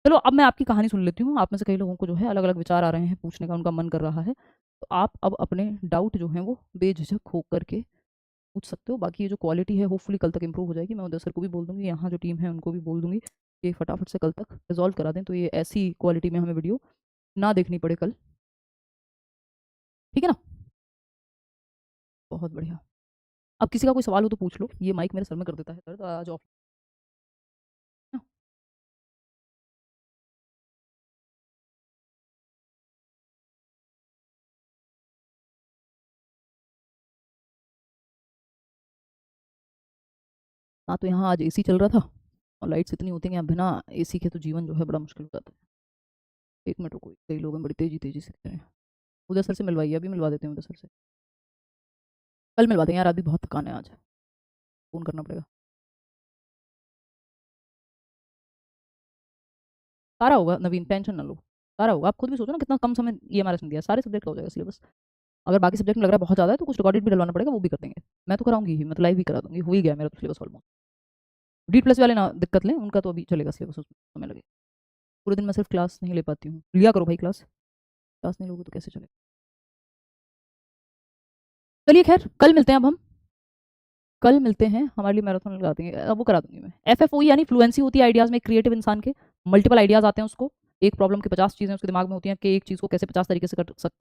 चलो अब मैं आपकी कहानी सुन लेती हूँ, आप में से कई लोगों को जो है अलग अलग विचार आ रहे हैं, पूछने का उनका मन कर रहा है, तो आप अब अपने डाउट जो है वो बेझिझक हो करके पूछ सकते हो। बाकी ये जो क्वालिटी है होपफुली कल तक इंप्रूव हो जाएगी, मैं उदय सर को भी बोल दूंगी, यहाँ जो टीम है उनको भी बोल दूंगी कि फटाफट से कल तक रिजॉल्व करा दें, तो ये ऐसी क्वालिटी में हमें वीडियो ना देखनी पड़े कल, ठीक है ना। बहुत बढ़िया। अब किसी का कोई सवाल हो तो पूछ लो, ये माइक मेरे सर में कर देता है दर्द आज ऑफ। ना तो यहाँ आज एसी चल रहा था और लाइट्स इतनी होती हैं कि बिना एसी के तो जीवन जो है बड़ा मुश्किल हो जाता है। 1 मिनट रुको, कई लोग हैं बड़ी तेजी तेजी से कह रहे हैं। उदय सर से मिलवाइए, अभी मिलवा देते हैं उदय सर से। कल मिलवा देंगे यार, अभी बहुत थकान है आज, फ़ोन करना पड़ेगा। सारा होगा नवीन, टेंशन ना लो, सारा होगा। आप खुद भी सोचो ना कितना कम समय EMRS में दिया, सारे सब्जेक्ट का हो जाएगा सिलेबस। अगर बाकी सब्जेक्ट में लग रहा है बहुत ज़्यादा है तो कुछ रिकॉर्डेड भी डलवाना पड़ेगा, वो भी कर देंगे। मैं तो कराऊंगी ही, मतलब लाइव भी करा दूंगी, हो ही गया मेरा तो सिलेबस ऑलमोस्ट। D+ वाले ना दिक्कत लें, उनका तो अभी चलेगा सिलेबस, उसमें समय लगेगा। पूरे दिन मैं सिर्फ क्लास नहीं ले पाती हूँ, लिया करो भाई क्लास, क्लास नहीं लोगे तो कैसे चलेगा। चलिए खैर, कल मिलते हैं। अब हम कल मिलते हैं, हमारे लिए मैराथन लगा देंगे, वो करा दूंगी मैं। FFOE यानी फ्लुएंसी होती है आइडियाज़ में, क्रिएटिव इंसान के मल्टीपल आइडियाज़ आते हैं उसको, एक प्रॉब्लम की 50 चीज़ें उसके दिमाग में होती हैं कि एक चीज़ को कैसे 50 तरीके से कर सकते